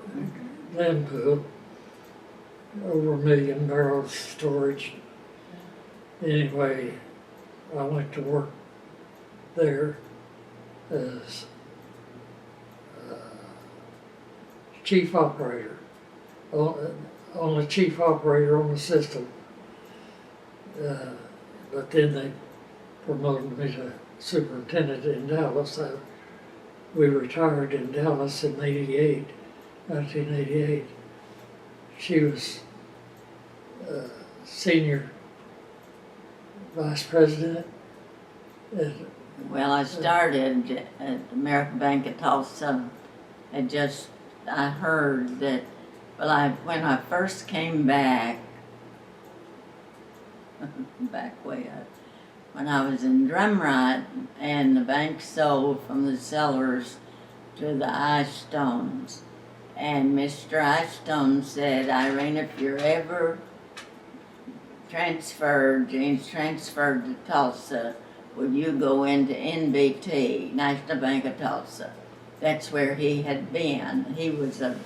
Glenpool, over 1 million barrels storage. Anyway, I went to work there as chief operator, only chief operator on the system. But then they promoted me to superintendent in Dallas. We retired in Dallas in 1988. She was senior vice president. Well, I started at the American Bank of Tulsa. I heard that, when I first came back way up, when I was in Drumright, and the bank sold from the sellers to the Eyestones. And Mr. Eyestone said, Irene, if you're ever James transferred to Tulsa, will you go into NBT, National Bank of Tulsa? That's where he had been. He was a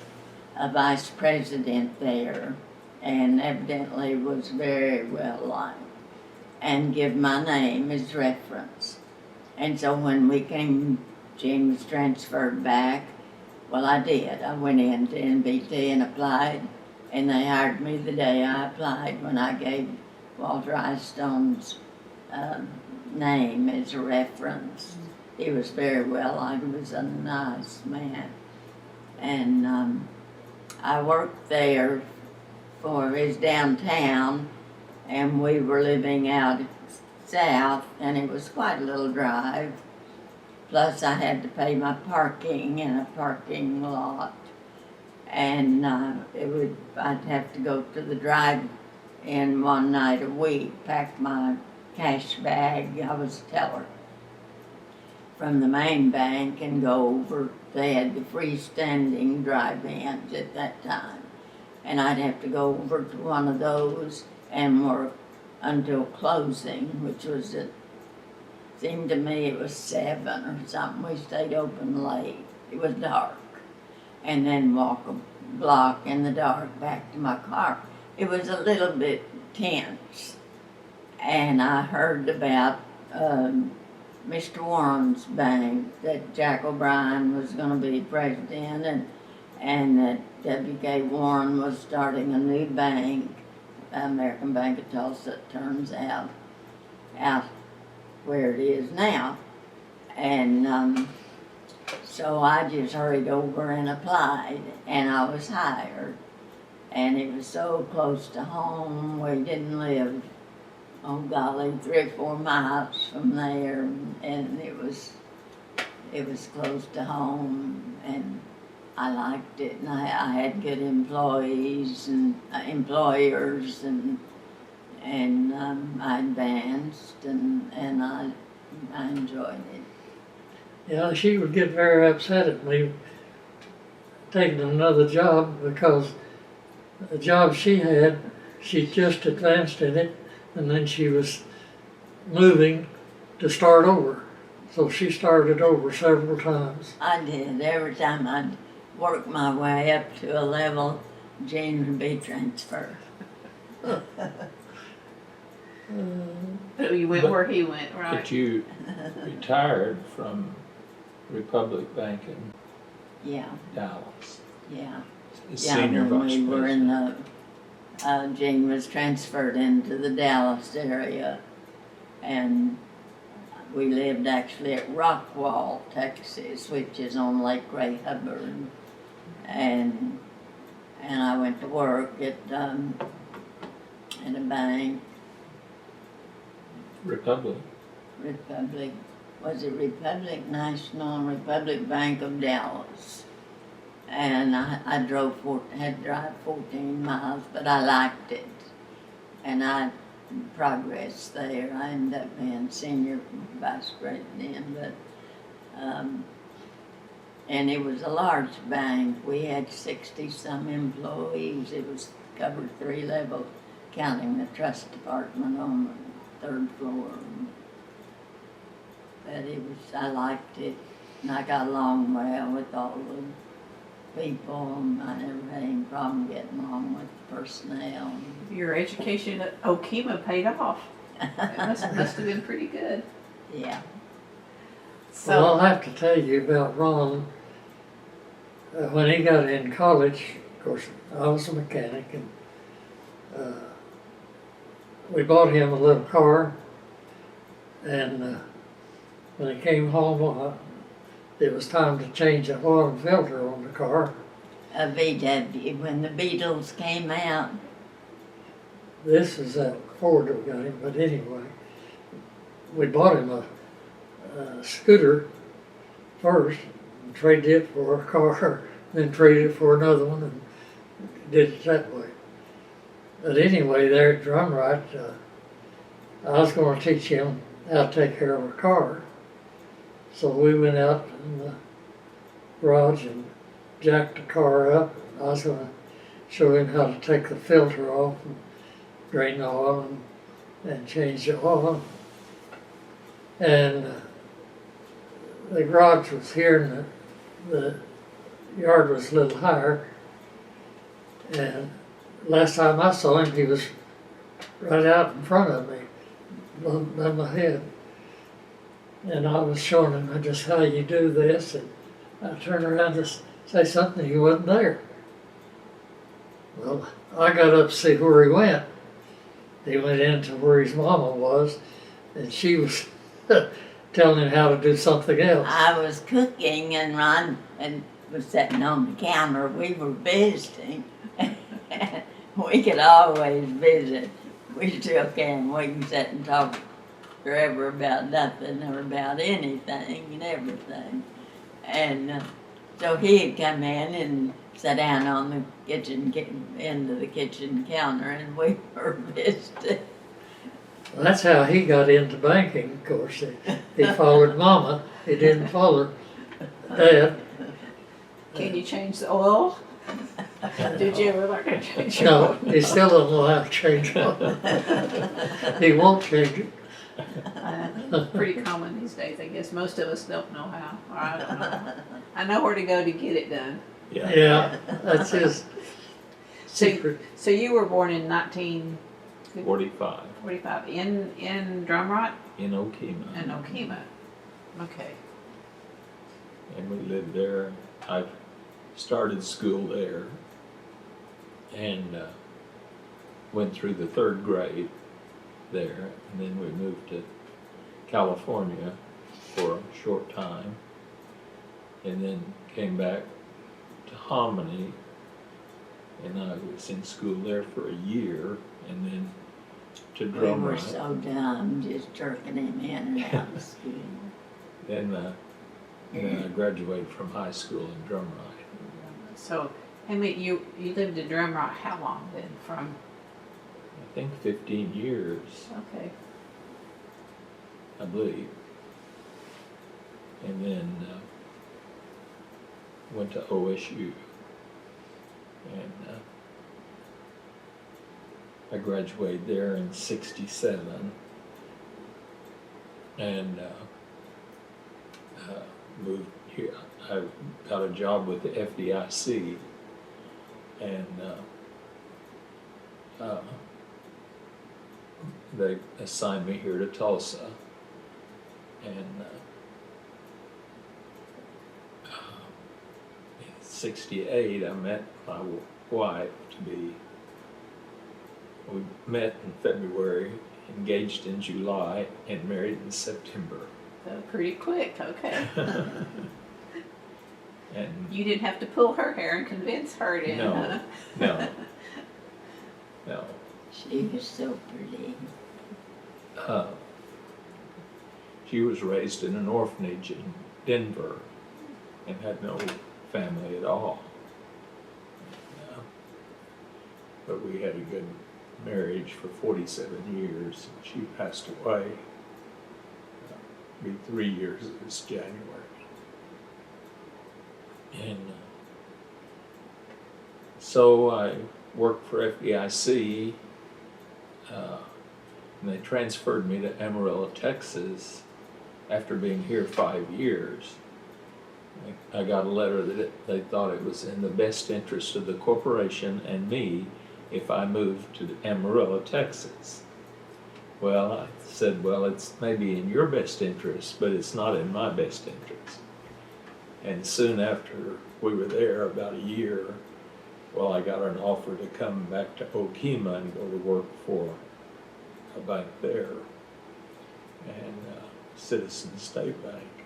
vice president there, and evidently was very well liked, and give my name as reference. And so when James transferred back, well, I did. I went into NBT and applied, and they hired me the day I applied when I gave Walter Eyestone's name as a reference. He was very well liked. He was a nice man. And I worked there for his downtown, and we were living out south, and it was quite a little drive. Plus I had to pay my parking in a parking lot. And I'd have to go to the drive-in one night a week, pack my cash bag, I was a teller, from the main bank and go over. They had the freestanding drive-ins at that time. And I'd have to go over to one of those and work until closing, which was seemed to me it was 7 or something. We stayed open late. It was dark. And then walk a block in the dark back to my car. It was a little bit tense. And I heard about Mr. Warren's bank, that Jack O'Brien was going to be president, and that W.K. Warren was starting a new bank, American Bank of Tulsa, it turns out where it is now. And so I just hurried over and applied, and I was hired. And it was so close to home. We didn't live, oh golly, 3 or 4 miles from there, and it was close to home, and I liked it, and I had good employees and employers, and I advanced, and I enjoyed it. Yeah, she would get very upset at me taking another job because the job she had, she just advanced in it, and then she was moving to start over. So she started over several times. I did. Every time I'd work my way up to a level, Jane would be transferred. But you went But- where he went, right? But you retired from Republic Bank in Yeah, Dallas, yeah. as Yeah, senior then vice we were in president. the, Jean was transferred into the Dallas area. And we lived actually at Rockwall, Texas, which is on Lake Ray Hubbard. And I went to work at a bank, Republic. Republic, was it Republic National, Republic Bank of Dallas. And I had to drive 14 miles, but I liked it. And I progressed there. I ended up being senior vice president, but, and it was a large bank. We had 60-some employees. It was covered 3 levels, counting the trust department on the 3rd floor. But I liked it, and I got along well with all the people, and I never had any problem getting along with the personnel. Your education at Okemah paid off. It must have been pretty good. Yeah. So, Well, I'll have to tell you about Ron. When he got in college, of course, I was a mechanic, and we bought him a little car. And when he came home, it was time to change the oil and filter on the car. A VW, when the Beatles came out. This is that Ford we got him, but anyway, we bought him a scooter first, and traded it for a car, then traded it for another one, and did it that way. But anyway, there at Drumright, I was going to teach him how to take care of a car. So we went out in the garage and jacked the car up. I was going to show him how to take the filter off and drain the oil and change the oil. And the garage was here and the yard was a little higher. And last time I saw him, he was right out in front of me, above my head. And I was showing him just how you do this, and I turned around to say something, he wasn't there. Well, I got up to see where he went. He went into where his mama was, and she was telling him how to do something else. I was cooking and Ron was sitting on the counter. We were visiting. We could always visit. We still can. We can sit and talk forever about nothing or about anything and everything. And so he had come in and sat down on the end of the kitchen counter, and we were visiting. Well, that's how he got into banking, of course. He followed Mama. He didn't follow Dad. can you change the oil? Did you ever learn to change your No, oil? he still doesn't know how to change it. He won't change it. Pretty common these days, I guess. Most of us don't know how, or I don't know. I know where to go to get it done. Yeah. Yeah, that's his secret. So you were born in 1945 45 in Drumright in Okemah. and Okemah. Okay. And we lived there. I started school there and went through the 3rd grade there, and then we moved to California for a short time, and then came back to Hominy, and I was in school there for a year, and then to We were Drumright. so dumb, just jerking him in and out of school. Then I graduated from high school in Drumright. So, you lived in Drumright how long then? From I think 15 years, okay. I believe. And then went to OSU. And I graduated there in '67. And moved here. I got a job with the FDIC. And they assigned me here to Tulsa, and in '68 I met my wife to be. We met in February, engaged in July, and married in September. Pretty quick, okay. And You didn't have to pull her hair and convince her to. No. no, no. She was so pretty. She was raised in an orphanage in Denver and had no family at all. But we had a good marriage for 47 years. She passed away. It'll be 3 years this January. And so I worked for FDIC, and they transferred me to Amarillo, Texas, after being here 5 years. I got a letter that they thought it was in the best interest of the corporation and me if I moved to Amarillo, Texas. Well, I said, well, it's maybe in your best interest, but it's not in my best interest. And soon after we were there, about a year, well, I got an offer to come back to Okemah and go to work for a bank there, and Citizen State Bank.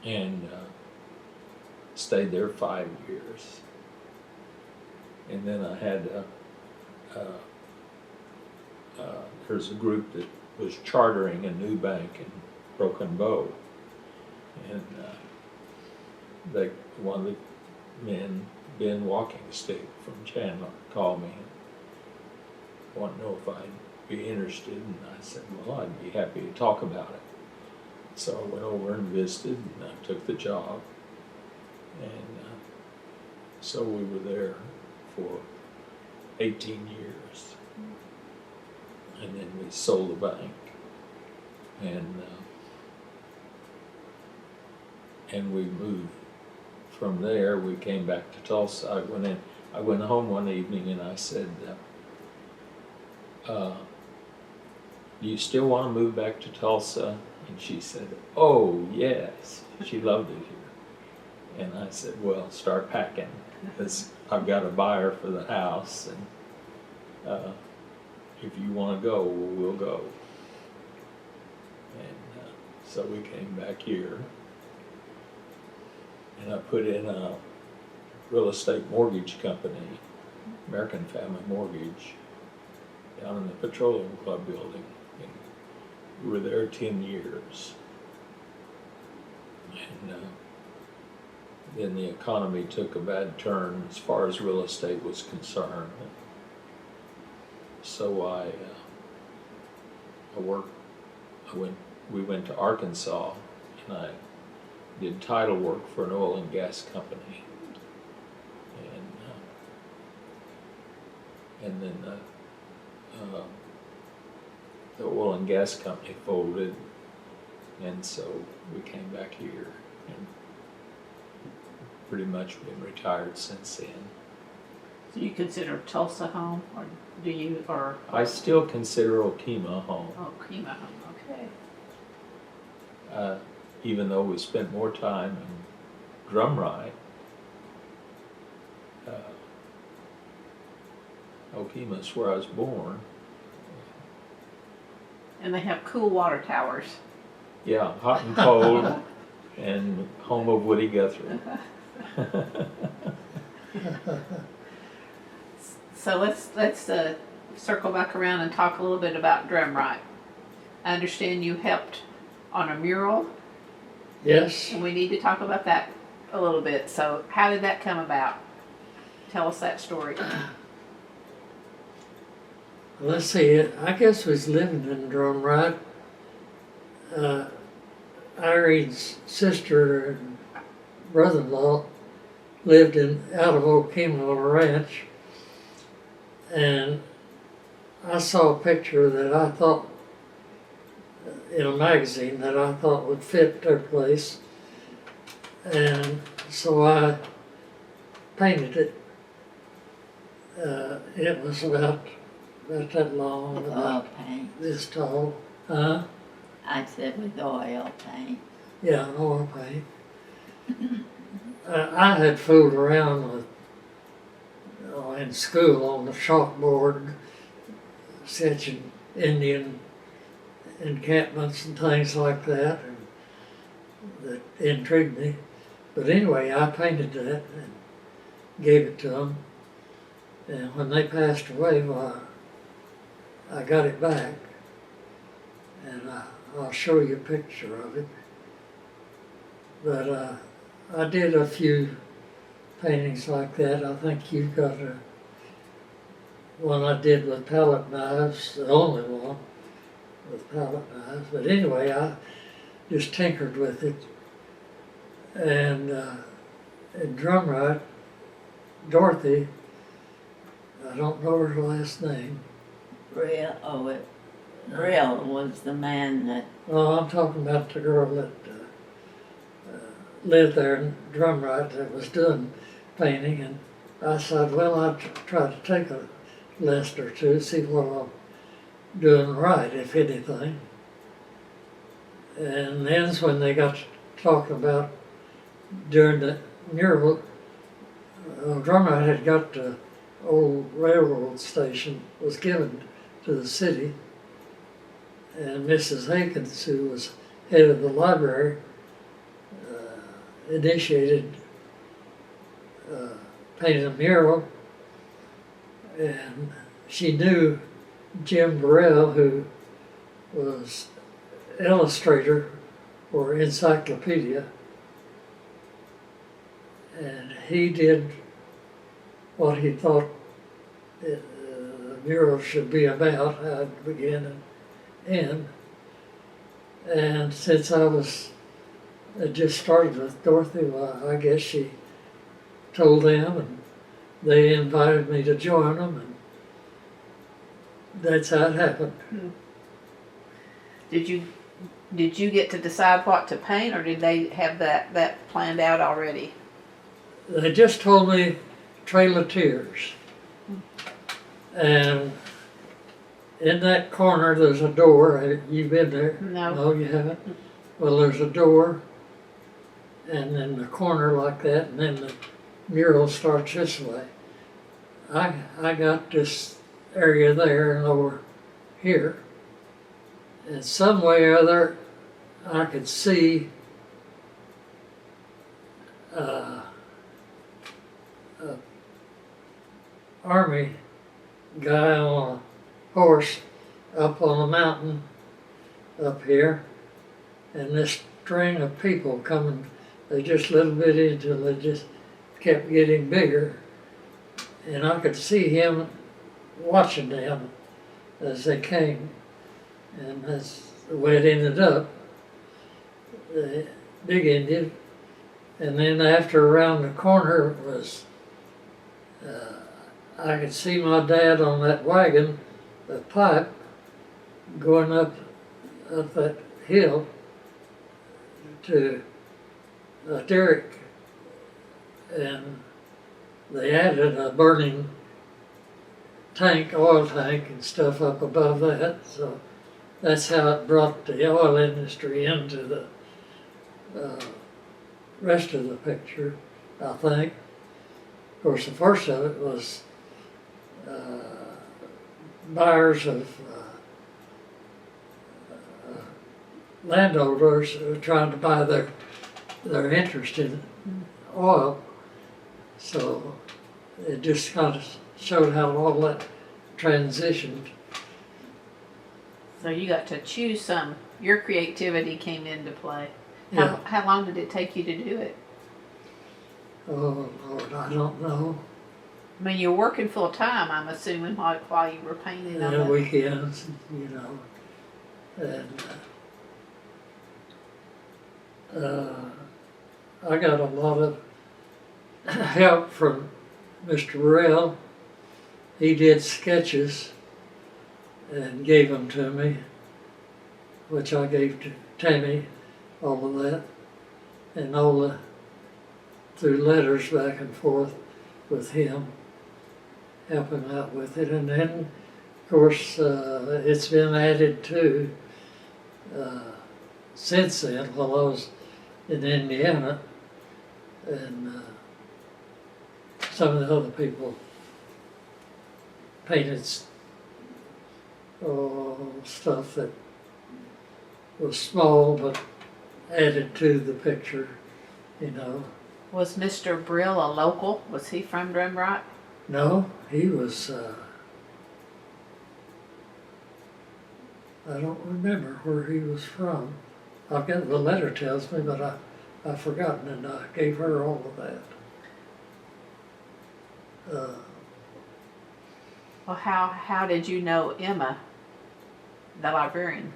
And stayed there 5 years. And then I had there's a group that was chartering a new bank in Broken Bow, and one of the men, Ben Walkingstick from Chandler, called me and wanted to know if I'd be interested, and I said, well, I'd be happy to talk about it. So I went over and visited, and I took the job, and so we were there for 18 years, and then we sold the bank, and we moved from there. We came back to Tulsa. I went home one evening and I said, do you still want to move back to Tulsa? And she said, oh yes, she loved it here. And I said, well, start packing, because I've got a buyer for the house, and if you want to go, we'll go. And so we came back here, and I put in a real estate mortgage company, American Family Mortgage, down in the Petroleum Club building. And we were there 10 years. And then the economy took a bad turn as far as real estate was concerned. So we went to Arkansas, and I did title work for an oil and gas company. And then the oil and gas company folded, and so we came back here, and pretty much been retired since then. Do you consider Tulsa home, or do you, or? I still consider Okemah home. Okemah home, okay. Even though we spent more time in Drumright, Okemah's where I was born. And they have cool water towers. Yeah, hot and cold, and home of Woody Guthrie. So let's circle back around and talk a little bit about Drumright. I understand you helped on a mural, Yes. and we need to talk about that a little bit. So how did that come about? Tell us that story. Let's see, I guess we was living in Drumright. Irene's sister and brother-in-law lived out of Okemah on a ranch, and I saw a picture that I thought, in a magazine, that I thought would fit their place, and so I painted it. It was about about that long, With about oil paint. this tall. Huh? I said with oil paint. Yeah, oil paint. I had fooled around with, in school on the chalkboard, sketching Indian encampments and things like that, and that intrigued me. But anyway, I painted that and gave it to them. And when they passed away, well, I got it back, and I'll show you a picture of it. But I did a few paintings like that. I think you've got one I did with palette knives, the only one with palette knives. But anyway, I just tinkered with it. And in Drumright, Dorothy, I don't know her last name. Real was the man that, No, I'm talking about the girl that lived there in Drumright that was doing painting, and I said, well, I'd try to take a list or two, see what I'm doing right, if anything. And then's when they got talking about during the mural, Drumright had got the old railroad station, was given to the city, and Mrs. Hankins, who was head of the library, initiated painting a mural, and she knew Jim Burrell, who was illustrator for Encyclopedia, and he did what he thought the mural should be about, how it began and end. And since I just started with Dorothy, well, I guess she told them, and they invited me to join them, and that's how it happened. Did you get to decide what to paint, or did they have that planned out already? They just told me Trail of Tears, and in that corner there's a door. You've been there? No. You haven't? Well, there's a door, and then the corner like that, and then the mural starts this way. I got this area there and over here, and some way or other I could see a army guy on a horse up on a mountain up here, and this string of people coming, they just little bit until they just kept getting bigger, and I could see him watching them as they came, and that's the way it ended up, the big Indian. And then after around the corner was, I could see my dad on that wagon, the pipe, going up that hill to a derrick, and they added a burning tank, oil tank and stuff up above that, so that's how it brought the oil industry into the rest of the picture, I think. Of course, the first of it was buyers of landowners who were trying to buy their interest in oil. So it just kind of showed how all that transitioned. So you got to choose some. Your creativity came into play. Yeah. How long did it take you to do it? Oh Lord, I don't know. I mean, you were working full time, I'm assuming, while you were painting on And it. weekends, and I got a lot of help from Mr. Burrell. He did sketches and gave them to me, which I gave to Tammy, all of that, and all through letters back and forth with him, helping out with it. And then Of course, it's been added to since then while I was in Indiana, and some of the other people painted stuff that was small but added to the picture, you know. Was Mr. Brill a local? Was he from Drumright? No, he was, I don't remember where he was from. I've got the letter tells me, but I've forgotten, and I gave her all of that. Well, how did you know Emma, the librarian?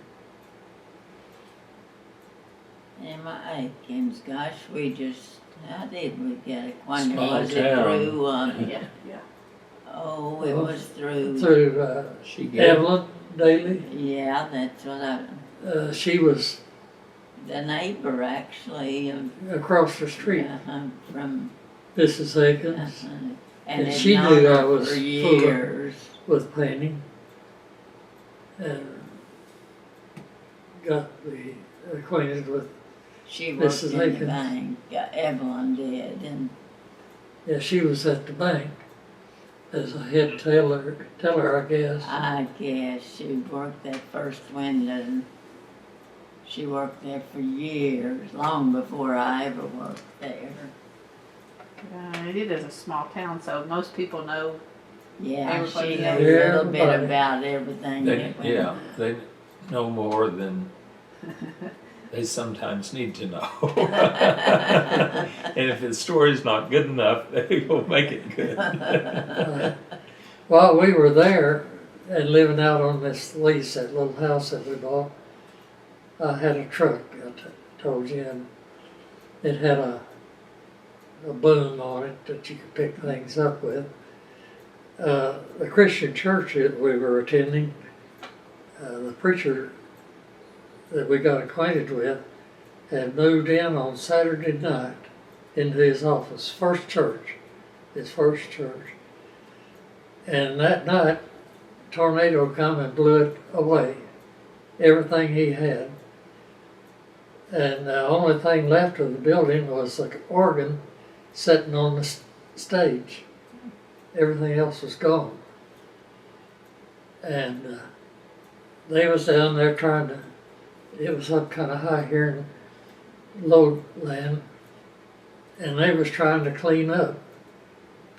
Emma Aikens, gosh, how did we get acquainted? Small Was it town. through, Yeah, yeah. oh, it was through, She gave Evelyn Daly. yeah, that's what She was the neighbor actually of, across the street, from, Mrs. Aikens, and had she known knew her I was for full of- years. with painting, and got me acquainted with. She worked Mrs. in the Aikens. bank, Evelyn did, and Yeah, she was at the bank as a head teller, I guess. I guess she worked that first window. And she worked there for years, long before I ever worked there. It is a small town, so most people know. Yeah, Everybody she knows knows a little bit everybody. about everything They, that went yeah, on. they know more than they sometimes need to know. And if the story's not good enough, they will make it good. While we were there and living out on this lease, that little house that we bought, I had a truck, I told you, and it had a boom on it that you could pick things up with. The Christian church that we were attending, the preacher that we got acquainted with had moved in on Saturday night into his office, his first church. And that night, a tornado come and blew it away, everything he had. And the only thing left of the building was an organ sitting on the stage. Everything else was gone. And they was down there it was up kind of high here in lowland, and they was trying to clean up,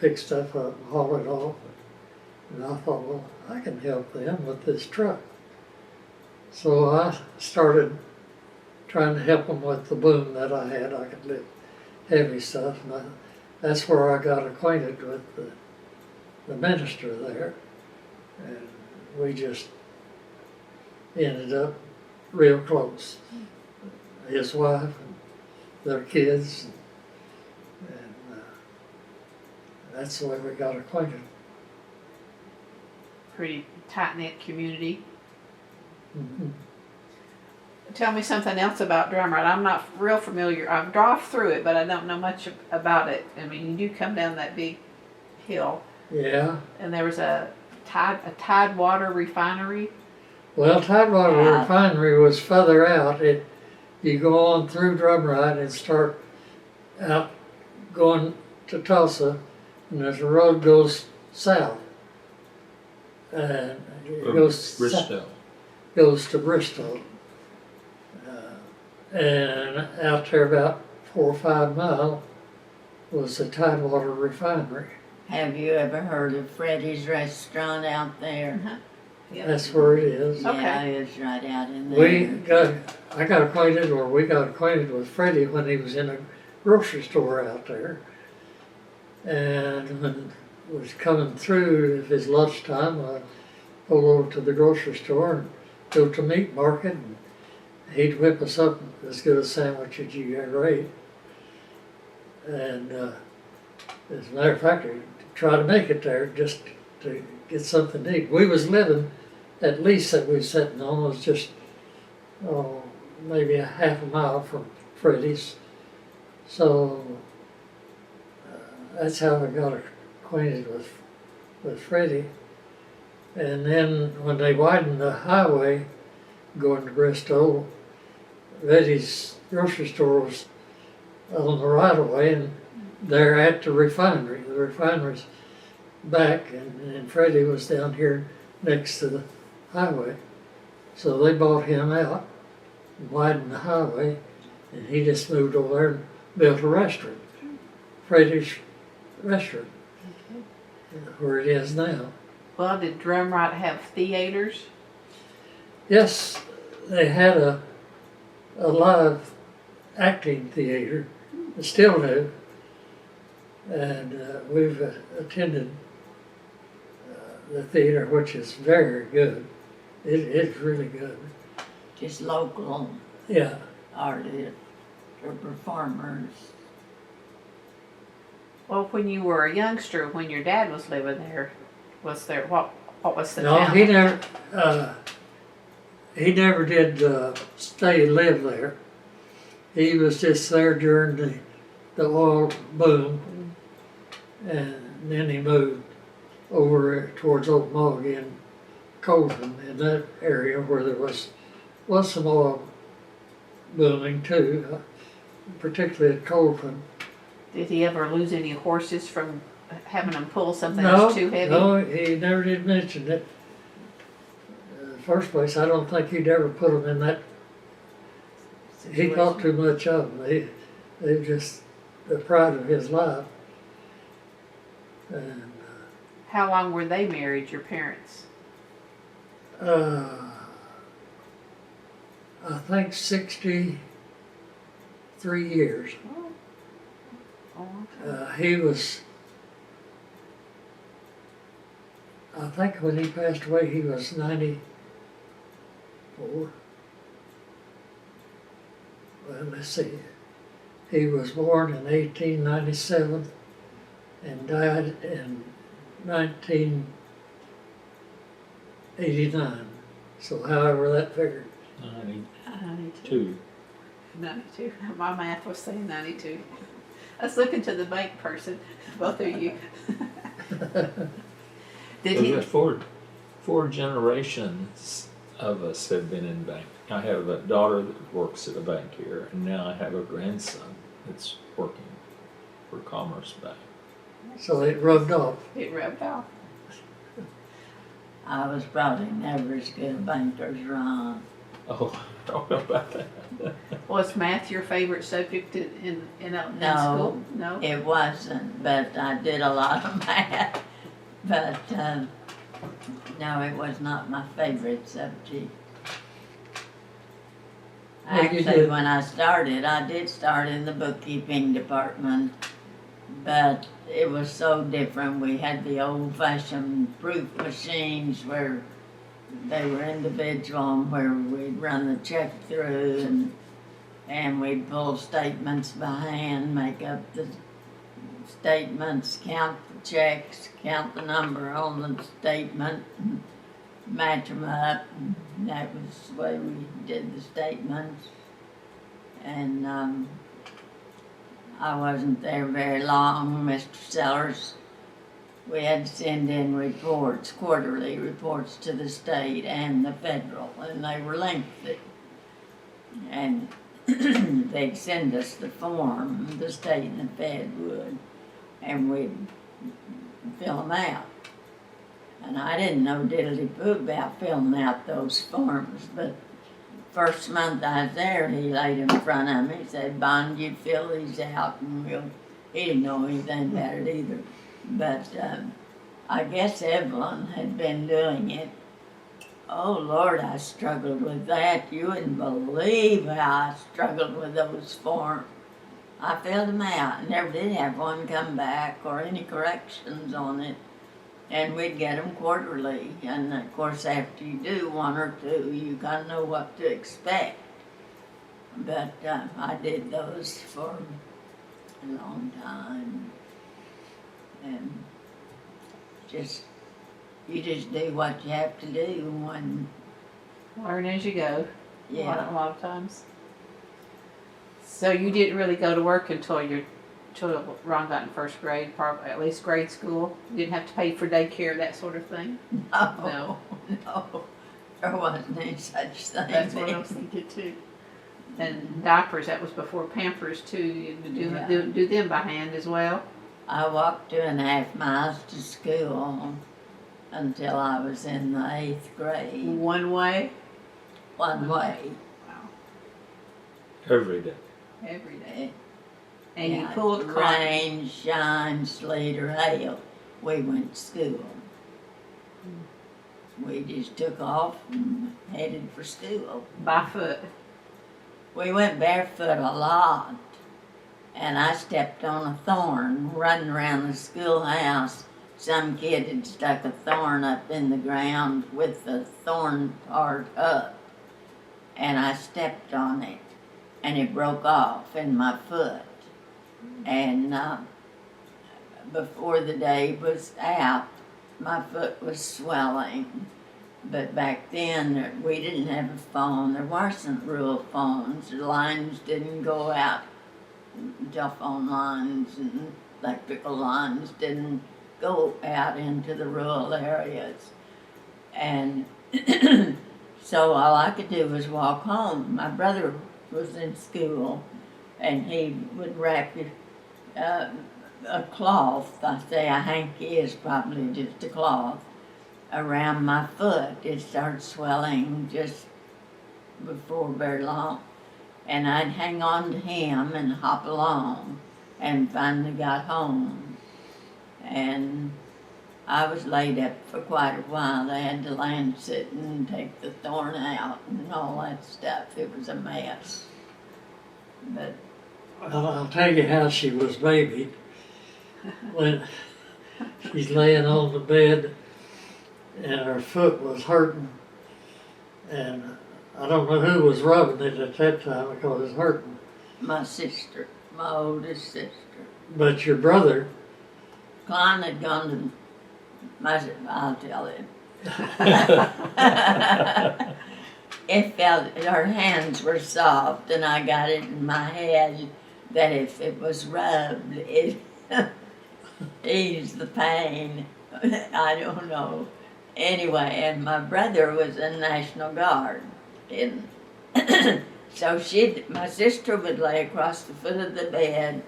pick stuff up and haul it off. And I thought, well, I can help them with this truck. So I started trying to help them with the boom that I had. I could lift heavy stuff, and that's where I got acquainted with the minister there, and we just ended up real close. His wife and their kids, and that's the way we got acquainted. Pretty tight-knit community. Mhm. Tell me something else about Drumright. I'm not real familiar. I've drove through it, but I don't know much about it. I mean, you do come down that big hill, Yeah. and there was a Tidewater refinery. Well, Tidewater Yeah. Refinery was further out. You go on through Drumright and start out going to Tulsa, and there's a road goes south, and it From goes Bristol. goes to Bristol, and out there about 4 or 5 miles was the Tidewater Refinery. Have you ever heard of Freddie's Restaurant out there? Yeah. That's where it is. Okay. Yeah, it's right out in there. We got acquainted with Freddie when he was in a grocery store out there. And when it was coming through his lunchtime, I pulled over to the grocery store and go to meat market, and he'd whip us up as good a sandwich as you ever ate. And as a matter of fact, we tried to make it there just to get something to eat. We was living, at least that we was sitting on was just, maybe a half a mile from Freddie's. So that's how I got acquainted with Freddie. And then when they widened the highway going to Bristol, Betty's grocery store was on the right of way, and they're at the refinery. The refinery's back, and Freddie was down here next to the highway. So they bought him out, and widened the highway, and he just moved over there and built a restaurant, Freddie's restaurant, where it is now. Well, did Drumright have theaters? Yes, they had a live acting theater, they still do, and we've attended the theater, which is very good. It's really good. Just local Yeah. artists or performers. Well, when you were a youngster, when your dad was living there, was there what was the No, town? he never did stay and live there. He was just there during the oil boom, and then he moved over towards Okemah again, Colton, in that area where there was some oil booming too, particularly at Colton. Did he ever lose any horses from having them pull something that's too heavy? No, he never did mention it. In the first place, I don't think he'd ever put them in that. He thought too much of them. They just the pride of his life. And How long were they married, your parents? I think 63 years. He was, I think when he passed away, he was 94. Well, let's see. He was born in 1897 and died in 1989. So however that figured. 92. 92. My math was saying 92. I was looking to the bank person, both of you. Did So he? there's four generations of us have been in bank. I have a daughter that works at a bank here, and now I have a grandson that's working for Commerce Bank. So it rubbed off. It rubbed off. I was probably never as good a banker as Ron. Oh, I don't know about that. Was math your favorite subject in No. school? No. It wasn't, but I did a lot of math. But no, it was not my favorite subject. Well, you Actually, did. when I started, I did start in the bookkeeping department, but it was so different. We had the old-fashioned proof machines where they were individual, and where we'd run the check through, and we'd pull statements by hand, make up the statements, count the checks, count the number on the statement, and match them up. And that was the way we did the statements. And I wasn't there very long. Mr. Sellers, we had to send in reports, quarterly reports to the state and the federal, and they were lengthy. And they'd send us the form, the state and the fed would, and we'd fill them out. And I didn't know diddly-poo about filling out those forms, but first month I was there, he laid in front of me, he said, "Bond, you fill these out and he didn't know anything about it either. But I guess Evelyn had been doing it. Oh Lord, I struggled with that. You wouldn't believe how I struggled with those forms. I filled them out, never did have one come back or any corrections on it. And we'd get them quarterly. And of course, after you do one or two, you gotta know what to expect. But I did those for a long time. And you just do what you have to do when, Learn as you go. yeah. A lot of times. So you didn't really go to work until your till Ron got in first grade, probably at least grade school. You didn't have to pay for daycare, that sort of thing. No, no, there wasn't any such thing. That's what I was thinking too. And diapers, that was before Pampers too. You do them by hand as well. I walked 2.5 miles to school until I was in the 8th grade, One way. one way. Wow. Every day. Every day. And you Yeah, pulled a cotton. rain, shine, sleet, or hail, we went to school. We just took off and headed for school. By foot. We went barefoot a lot, and I stepped on a thorn running around the schoolhouse. Some kid had stuck a thorn up in the ground with the thorn part up, and I stepped on it, and it broke off in my foot. And before the day was out, my foot was swelling. But back then, we didn't have a phone. There wasn't rural phones. The lines didn't go out. Telephone lines and electrical lines didn't go out into the rural areas. And so all I could do was walk home. My brother was in school, and he would wrap a cloth, I say a hanky is probably just a cloth, around my foot. It started swelling just before very long. And I'd hang on to him and hop along, and finally got home. And I was laid up for quite a while. They had to lancet it and take the thorn out and all that stuff. It was a mess. But Well, I'll tell you how she was babied. When she's laying on the bed and her foot was hurting, and I don't know who was rubbing it at that time because it was hurting. my sister, my oldest sister, But your brother, Klein had gone to I'll tell him. It felt, her hands were soft, and I got it in my head that if it was rubbed, it eased the pain. I don't know. Anyway, and my brother was in National Guard. And so my sister would lay across the foot of the bed,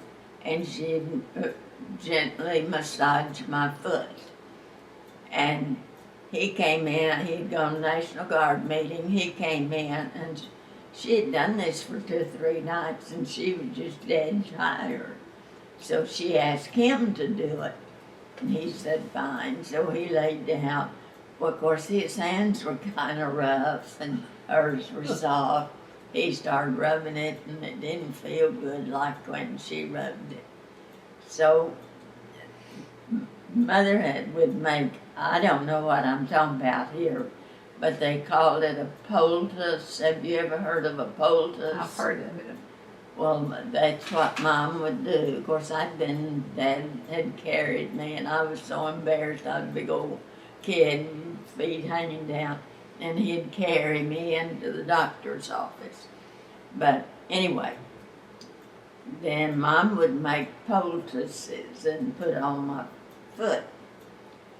and she'd gently massage my foot. And he came in, he'd gone to National Guard meeting, he came in, and she had done this for 2 or 3 nights, and she was just dead tired. So she asked him to do it, and he said fine. So he laid down. Well, of course, his hands were kind of rough, and hers were soft. He started rubbing it, and it didn't feel good like when she rubbed it. So Mother would make, I don't know what I'm talking about here, but they called it a poultice. Have you ever heard of a poultice? I've heard of it. Well, that's what Mom would do. Of course, Dad had carried me, and I was so embarrassed. I was a big old kid, feet hanging down, and he'd carry me into the doctor's office. But anyway, then Mom would make poultices and put on my foot.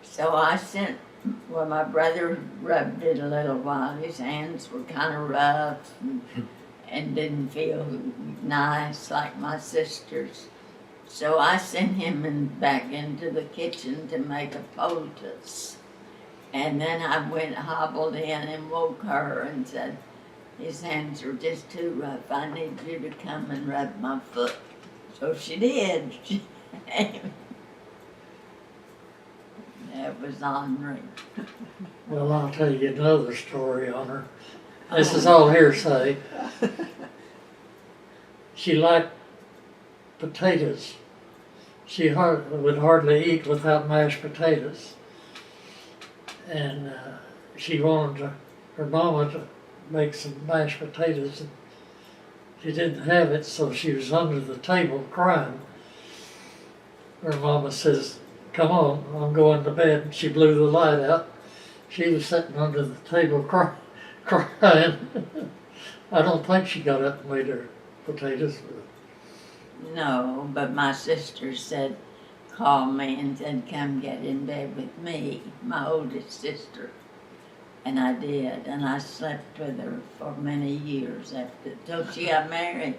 So my brother rubbed it a little while. His hands were kind of rough and didn't feel nice like my sister's. So I sent him back into the kitchen to make a poultice. And then I hobbled in and woke her and said, his hands are just too rough. I need you to come and rub my foot. So she did. She came. That was Henri. well, I'll tell you another story on her. This is all hearsay. She liked potatoes. She would hardly eat without mashed potatoes. And she wanted her mama to make some mashed potatoes, and she didn't have it, so she was under the table crying. Her mama says, "Come on, I'm going to bed." And she blew the light out. She was sitting under the table crying. I don't think she got up and made her potatoes. No, but my sister said, called me and said, come get in bed with me, my oldest sister. And I did, and I slept with her for many years till she got married.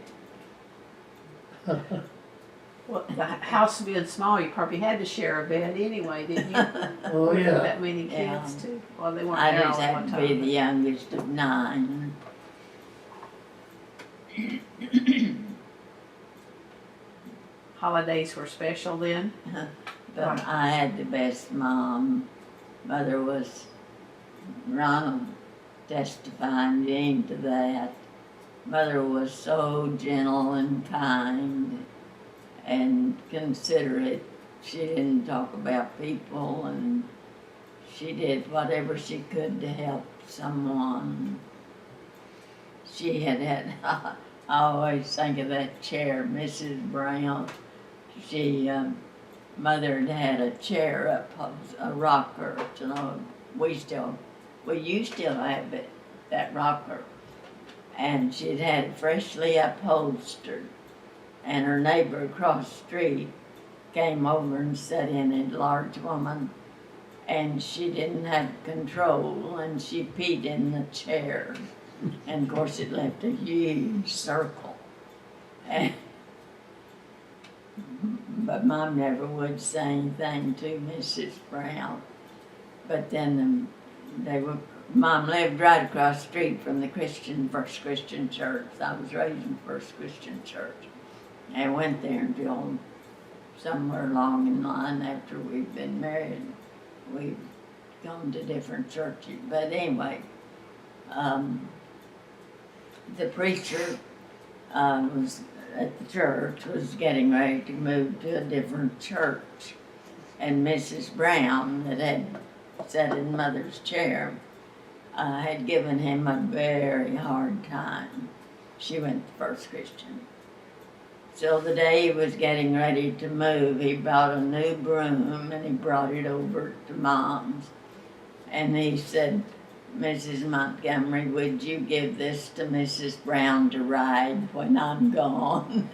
Well, the house being small, you probably had to share a bed anyway, didn't you? Oh, With yeah. that many kids Yeah. too. Well, they weren't I there just all at one happened to be the time. youngest of 9. Holidays were special then. But I had the best mom. Mother was, Ronald testifying to that. Mother was so gentle and kind and considerate. She didn't talk about people, and she did whatever she could to help someone. She had, I always think of that chair, Mrs. Brown. Mother had a chair up, a rocker, you know, you still have it, that rocker. And she'd had it freshly upholstered. And her neighbor across the street came over and sat in it, large woman, and she didn't have control, and she peed in the chair. And of course it left a huge circle. But Mom never would say anything to Mrs. Brown. But then Mom lived right across the street from the First Christian Church. I was raised in First Christian Church. I went there until somewhere along in line after we'd been married. We'd gone to different churches. But anyway, the preacher was at the church was getting ready to move to a different church. And Mrs. Brown, that had sat in Mother's chair, had given him a very hard time. She went to First Christian. So the day he was getting ready to move, he bought a new broom and he brought it over to Mom's. And he said, Mrs. Montgomery, would you give this to Mrs. Brown to ride when I'm gone?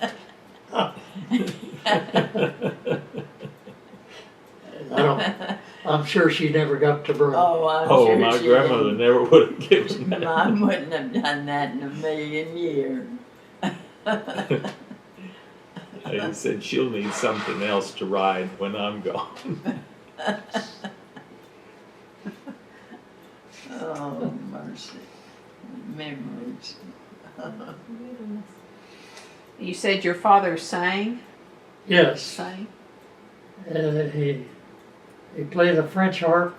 I'm sure she never got to broom. Oh, I'm Oh, sure my she grandmother didn't. never would have given that. Mom wouldn't have done that in a million years. He said she'll need something else to ride when I'm gone. Oh, mercy. Memories. You said your father sang? Yes. Sang? He played a French harp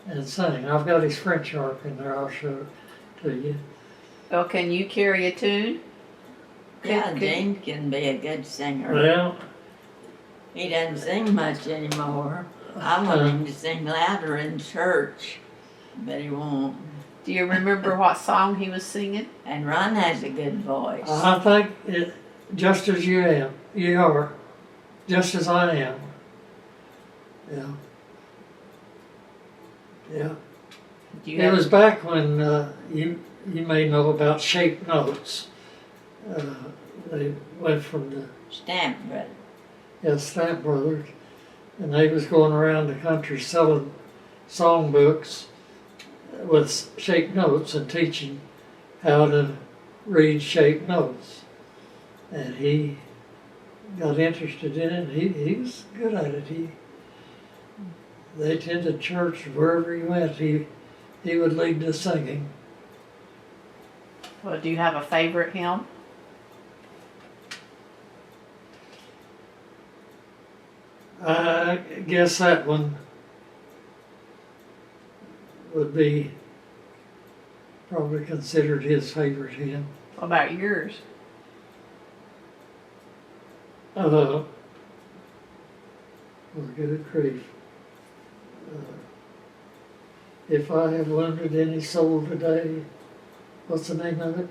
and sang. I've got his French harp in there. I'll show it to you. Well, can you carry a tune? Yeah, Dean can be a good singer. Well, He doesn't sing much anymore. I want him to sing louder in church, but he won't. Do you remember what song he was singing? And Ron has a good voice. I think it, just as you are, just as I am. Yeah. Yeah. Do you It have, was back when you may know about shape notes. They went from the Stamp brother. Stamp Brothers, and they was going around the country selling songbooks with shape notes and teaching how to read shape notes. And he got interested in it. He was good at it. They attended church wherever he went. He would lead the singing. well, do you have a favorite hymn? I guess that one would be probably considered his favorite hymn. What about yours? Well, good grief. If I have wounded any soul today, what's the name of it?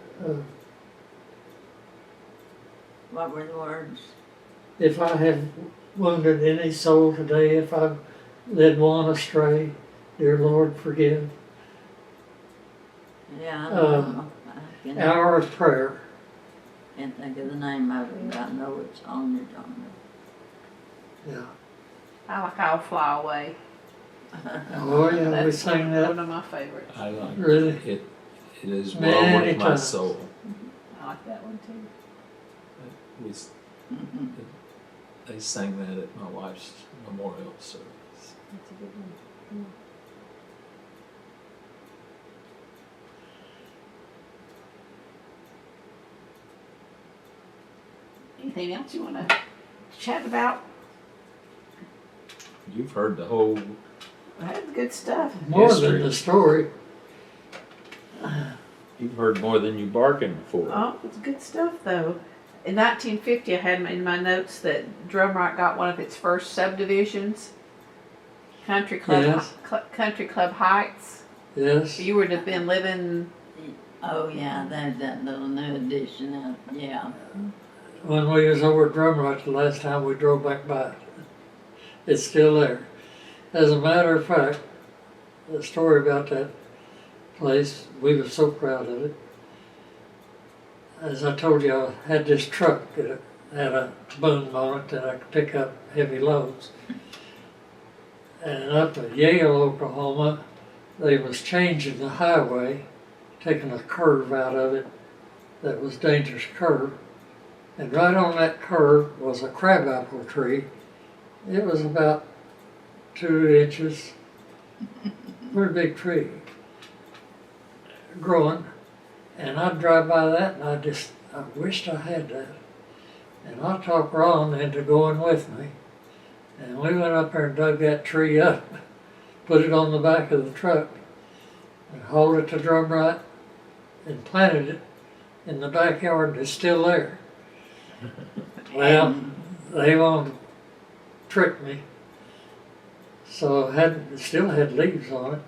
What were the words? If I have wounded any soul today, if I've led one astray, dear Lord, forgive. Yeah, I Uh, know. I can- Hour of prayer. Can't think of the name of it, but I know what song you're talking Yeah. I like I'll Fly Away. Oh, yeah, we That's sang that. one of my favorites. I like Really? it. It is well Many worth my times. soul. I like that one too. We, about. they sang that at my wife's memorial service. That's a good one. Anything else you want to chat about? You've heard the whole, That's good stuff. More History. than the story. you've heard more than you bargained for. Oh, it's good stuff though. In 1950, I had in my notes that Drumright got one of its first subdivisions, Country Club, Yes. Country Club Heights. Yes. You would have been living. Oh, yeah, there's that little new addition out, yeah. When we was over at Drumright the last time we drove back by, it's still there. As a matter of fact, the story about that place, we were so proud of it. As I told you, I had this truck that had a boom on it that I could pick up heavy loads. And up at Yale, Oklahoma, they was changing the highway, taking a curve out of it that was dangerous curve. And right on that curve was a crabapple tree. It was about 2 inches, pretty big tree, growing. And I'd drive by that and I wished I had that. And I talked Ron into going with me. And we went up there and dug that tree up, put it on the back of the truck, and hauled it to Drumright and planted it in the backyard. It's still there. Well, they wanted to trick me. So it still had leaves on it.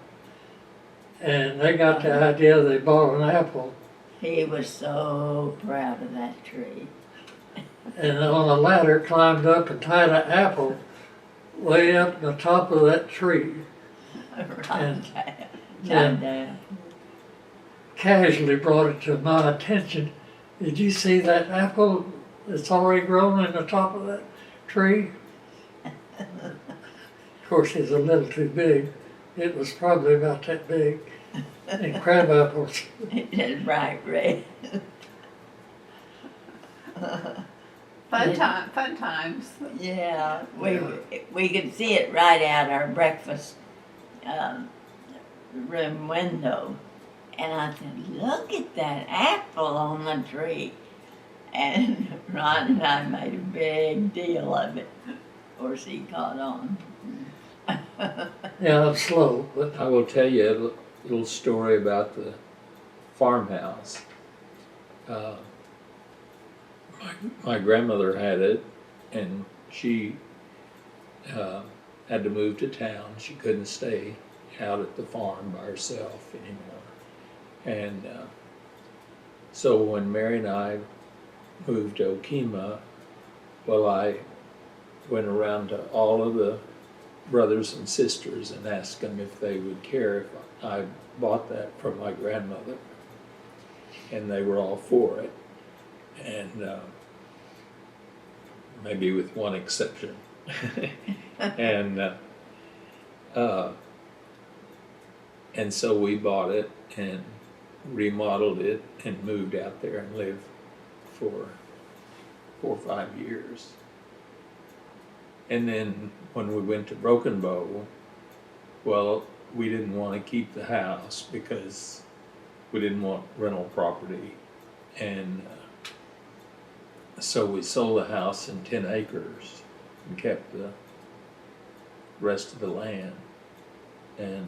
And they got the idea they bought an apple. He was so proud of that tree. And on a ladder climbed up and tied an apple way up the top of that tree. Right And- down. Casually brought it to my attention. Did you see that apple that's already grown in the top of that tree? Of course, it's a little too big. It was probably about that big. And crab apples. It is bright red. Fun times. Yeah, we could see it right out our breakfast room window. And I said, look at that apple on the tree. And Ron and I made a big deal of it. Of course, he caught on. Yeah, I'm slow, but I will tell you a little story about the farmhouse. My grandmother had it, and she had to move to town. She couldn't stay out at the farm by herself anymore. And so when Mary and I moved to Okemah, well, I went around to all of the brothers and sisters and asked them if they would care if I bought that from my grandmother. And they were all for it. And maybe with one exception. And so we bought it and remodeled it and moved out there and lived for 4 or 5 years. And then when we went to Broken Bow, well, we didn't want to keep the house because we didn't want rental property. And so we sold the house in 10 acres and kept the rest of the land. And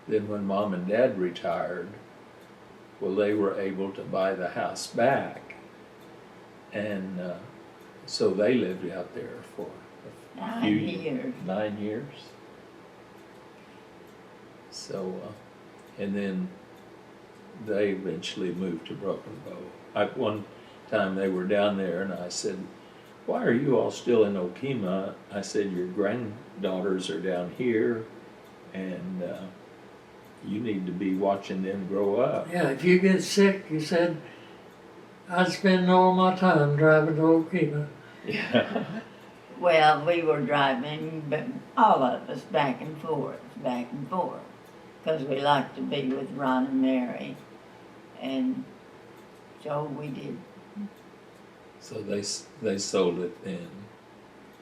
then when Mom and Dad retired, well, they were able to buy the house back. And so they lived out there for a few 9 years. 9 years. So, and then they eventually moved to Broken Bow. One time they were down there and I said, why are you all still in Okemah? I said, your granddaughters are down here and you need to be watching them grow up. yeah, if you get sick, you said, I'd spend all my time driving to Okemah. Yeah. Well, we were driving, but all of us back and forth, because we liked to be with Ron and Mary, and so we did. So they sold it then.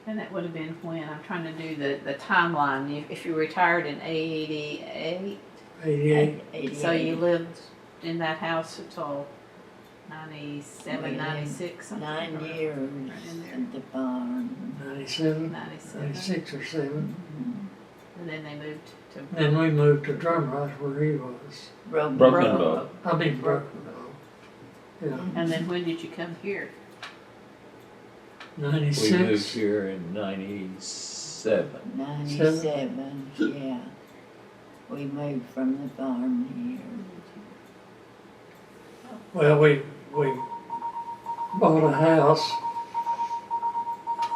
And that would have been when, I'm trying to do the timeline, if you retired in 88, 88. so you lived in that house until 97, We lived 96, something. 9 years Right in there. at the farm. 97, 97. 96 or 7. And then they moved to Then we moved to Drumright where he was. Broken Broken Bow. Bow. I mean, Broken Bow. Yeah, And then when did you come here? We moved 96. here in 97. 97, yeah. We moved from the farm here. Well, we bought a house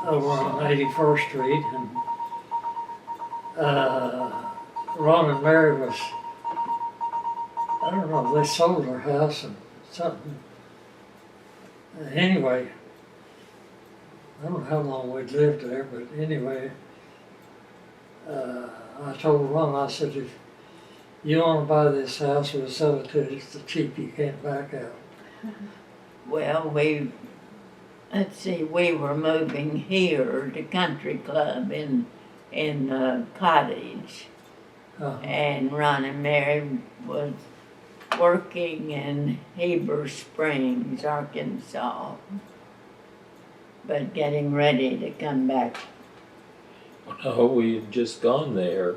over on 81st Street, and Ron and Mary was, I don't know, they sold their house and something. Anyway, I don't know how long we'd lived there, but anyway, I told Ron, I said, if you want to buy this house, we'll sell it to you. It's the cheap, you can't back out. Well, we were moving here to Country Club in Cottage, and Ron and Mary was working in Heber Springs, Arkansas, but getting ready to come back. No, we had just gone there,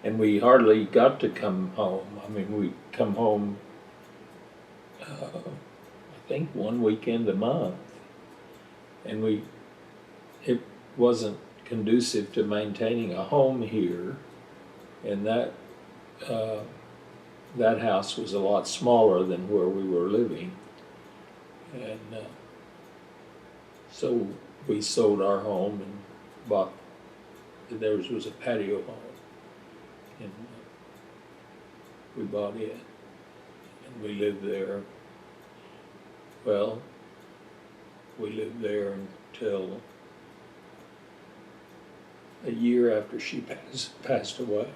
and we hardly got to come home. I mean, we come home, I think 1 weekend a month, and it wasn't conducive to maintaining a home here, and that house was a lot smaller than where we were living, and so we sold our home and bought. Theirs was a patio home, and we bought it, and we lived there. Well, we lived there until a year after she passed away.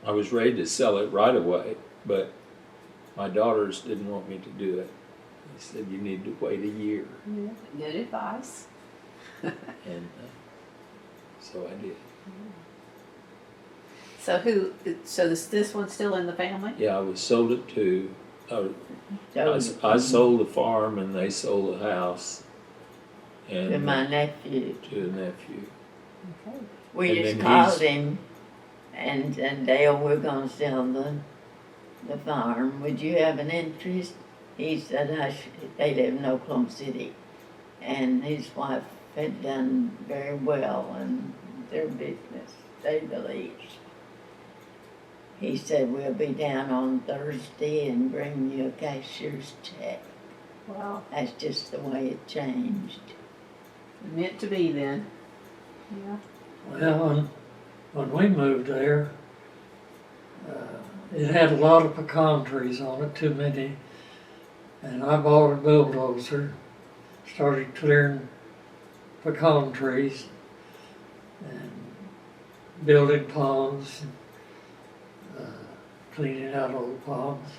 I was ready to sell it right away, but my daughters didn't want me to do it. They said, you need to wait a year. Yeah, good advice. And so I did. So this one's still in the family? Yeah, I sold it to, So I sold the farm and they sold the house. And to my nephew. to a nephew. Okay. We And just then called he's- him and Dale, we're gonna sell the farm. Would you have an interest? He said they live in Oklahoma City, and his wife had done very well in their business, say the least. He said, we'll be down on Thursday and bring you a cashier's check. Well, That's just the way it changed. meant to be then. Yeah. Well, when we moved there, it had a lot of pecan trees on it, too many. And I bought a bulldozer, started clearing pecan trees and building ponds, cleaning out old ponds.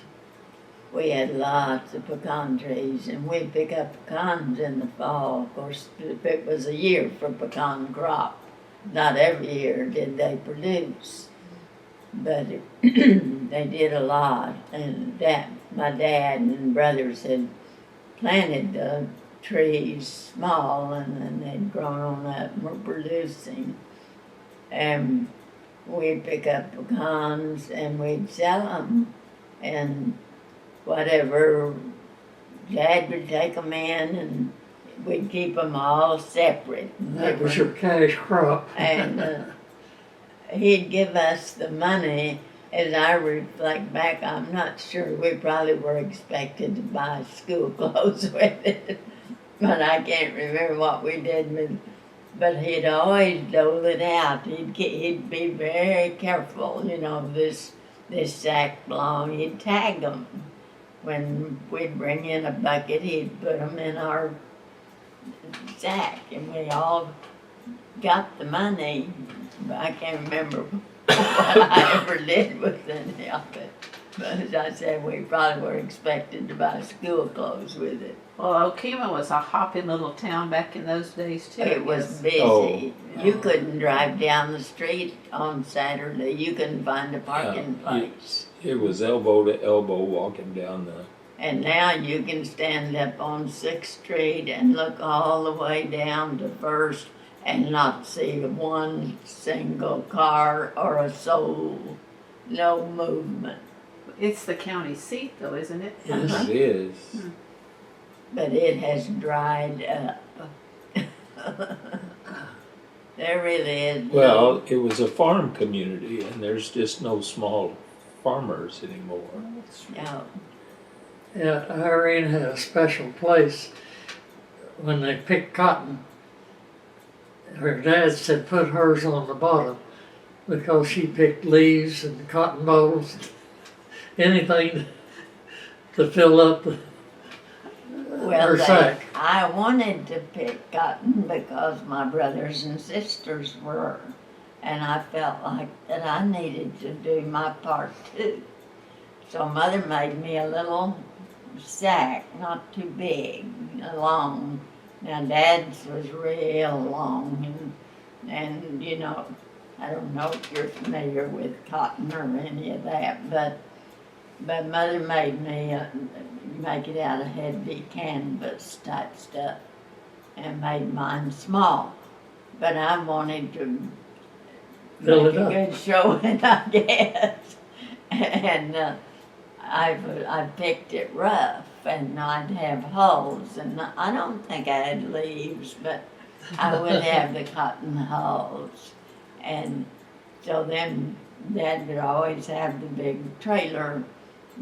We had lots of pecan trees, and we'd pick up pecans in the fall. Of course, it was a year for pecan crop. Not every year did they produce, but they did a lot. And my dad and brothers had planted the trees small, and then they'd grown on up and were producing. And we'd pick up pecans and we'd sell them, and whatever, Dad would take them in and we'd keep them all separate. That was your cash crop. And he'd give us the money. As I reflect back, I'm not sure, we probably were expected to buy school clothes with it, but I can't remember what we did with. But he'd always dole it out. He'd be very careful, this this sack long, he'd tag them. When we'd bring in a bucket, he'd put them in our sack, and we all got the money. But I can't remember what I ever did with any of it. But as I said, we probably were expected to buy school clothes with it. Well, Okemah was a hopping little town back in those days too. I It was guess. busy. Oh. You couldn't drive down the street on Saturday. You couldn't find a parking Yeah, place. It was elbow to elbow walking down the, And now you can stand up on 6th Street and look all the way down to First and not see one single car or a soul. No movement. It's the county seat though, isn't it? Yes. it is. But it has dried up. There really is. Well, it was a farm community, and there's just no small farmers anymore. No. Yeah, Irene had a special place when they picked cotton. Her dad said put hers on the bottom because she picked leaves and cotton balls, anything to fill up Well, her sack. I wanted to pick cotton because my brothers and sisters were, and I felt like that I needed to do my part too. So Mother made me a little sack, not too big, long. Now Dad's was real long, and you know, I don't know if you're familiar with cotton or any of that, but Mother made me make it out of heavy canvas type stuff and made mine small. But I wanted to Fill make it a up. good showing, I guess. And I picked it rough, and I'd have hulls, and I don't think I had leaves, but I would have the cotton hulls. And so then Dad would always have the big trailer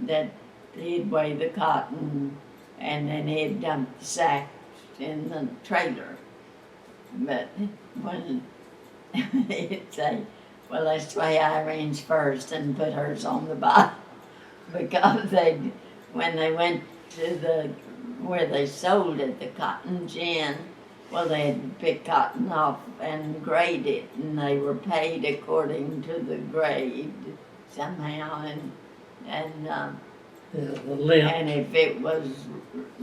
that he'd weigh the cotton, and then he'd dump the sacks in the trailer. But when he'd say, well, let's weigh Irene's first and put hers on the bottom, because when they went to where they sold it, the cotton gin, well, they had to pick cotton off and grade it, and they were paid according to the grade somehow, and Yeah, the lint. and if it was,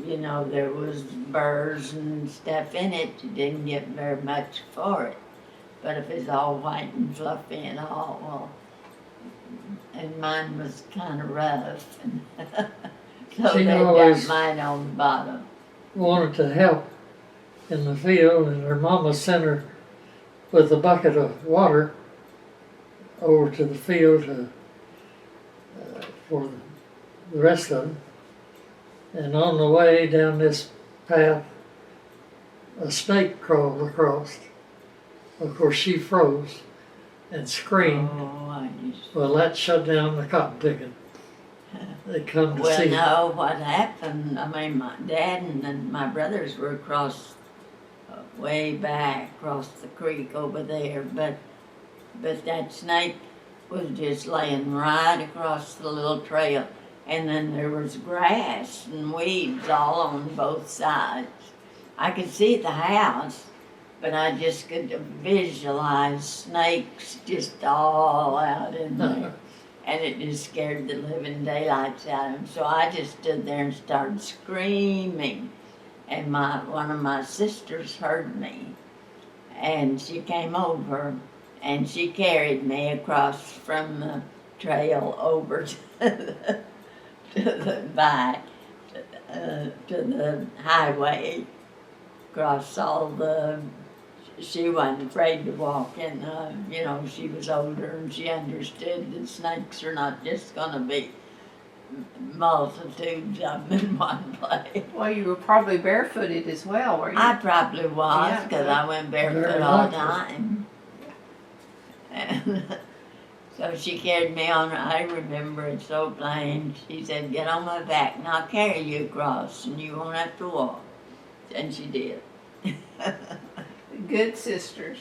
you know, there was burrs and stuff in it, you didn't get very much for it. But if it's all white and fluffy and all, well, and mine was kind of rough, and so She they always- dumped mine on the bottom. Wanted to help in the field, and her mama sent her with a bucket of water over to the field for the rest of them. And on the way down this path, a snake crawled across. Of course, she froze and screamed. Oh, I just, Well, that shut down the cotton picking. They come to well, see. no, what happened, I mean, my dad and my brothers were across, way back, across the creek over there, but that snake was just laying right across the little trail, and then there was grass and weeds all on both sides. I could see the house, but I just could visualize snakes just all out in there. And it just scared the living daylights out of him. So I just stood there and started screaming. And one of my sisters heard me. And she came over and she carried me across from the trail over to the highway. Across all the, she wasn't afraid to walk, and you know, she was older and she understood that snakes are not just gonna be multitudes of them in one place. Well, you were probably barefooted as well, were you? I probably was, Yeah. because I went barefoot Very all the likely. time. And so she carried me on, I remember it so plain. She said, get on my back and I'll carry you across and you won't have to walk. And she did. Good sisters.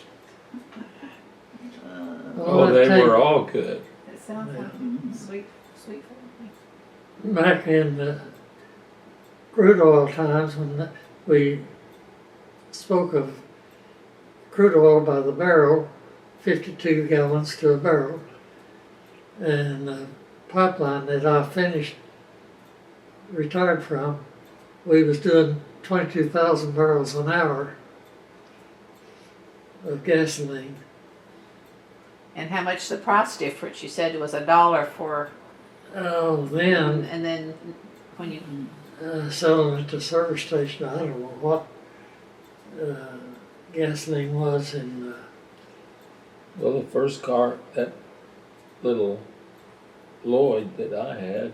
Well, Oh, they it take- were all good. It sounds like Mhm. sweet, sweet family. Back in the crude oil times when we spoke of crude oil by the barrel, 52 gallons to a barrel, and the pipeline that I retired from, we was doing 22,000 barrels an hour of gasoline. And how much the price difference? You said it was $1 for, Oh, then and then when you, selling at the service station, I don't know what gasoline was in. Well, the first car, that little Lloyd that I had,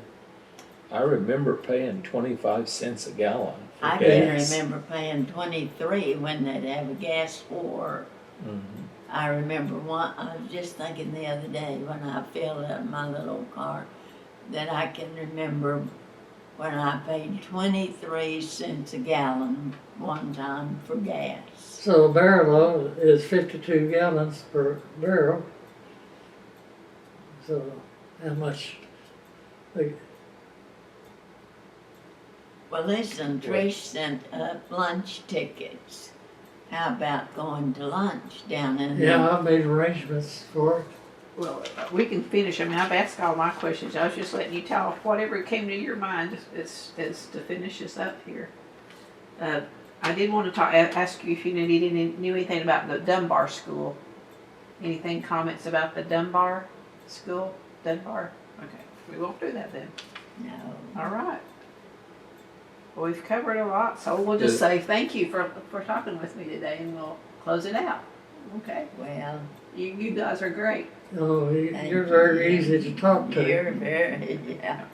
I remember paying 25 cents a gallon for I can gas. remember paying 23 when they'd have a gas war. Mhm. I remember I was just thinking the other day when I filled up my little car that I can remember when I paid 23 cents a gallon one time for gas. So a barrel is 52 gallons per barrel. So how much? Well, listen, Trish sent up lunch tickets. How about going to lunch down in Yeah, I made arrangements for it. well, we can finish. I mean, I've asked all my questions. I was just letting you tell whatever came to your mind is to finish this up here. I did want to ask you if you knew anything about the Dunbar School. Anything, comments about the Dunbar School? Dunbar? Okay, we won't do that then. No. All right. Well, we've covered a lot, so we'll just say thank you for talking with me today, and we'll close it out. Okay. Well, You guys are great. Oh, you're very easy to talk to. you're very, yeah.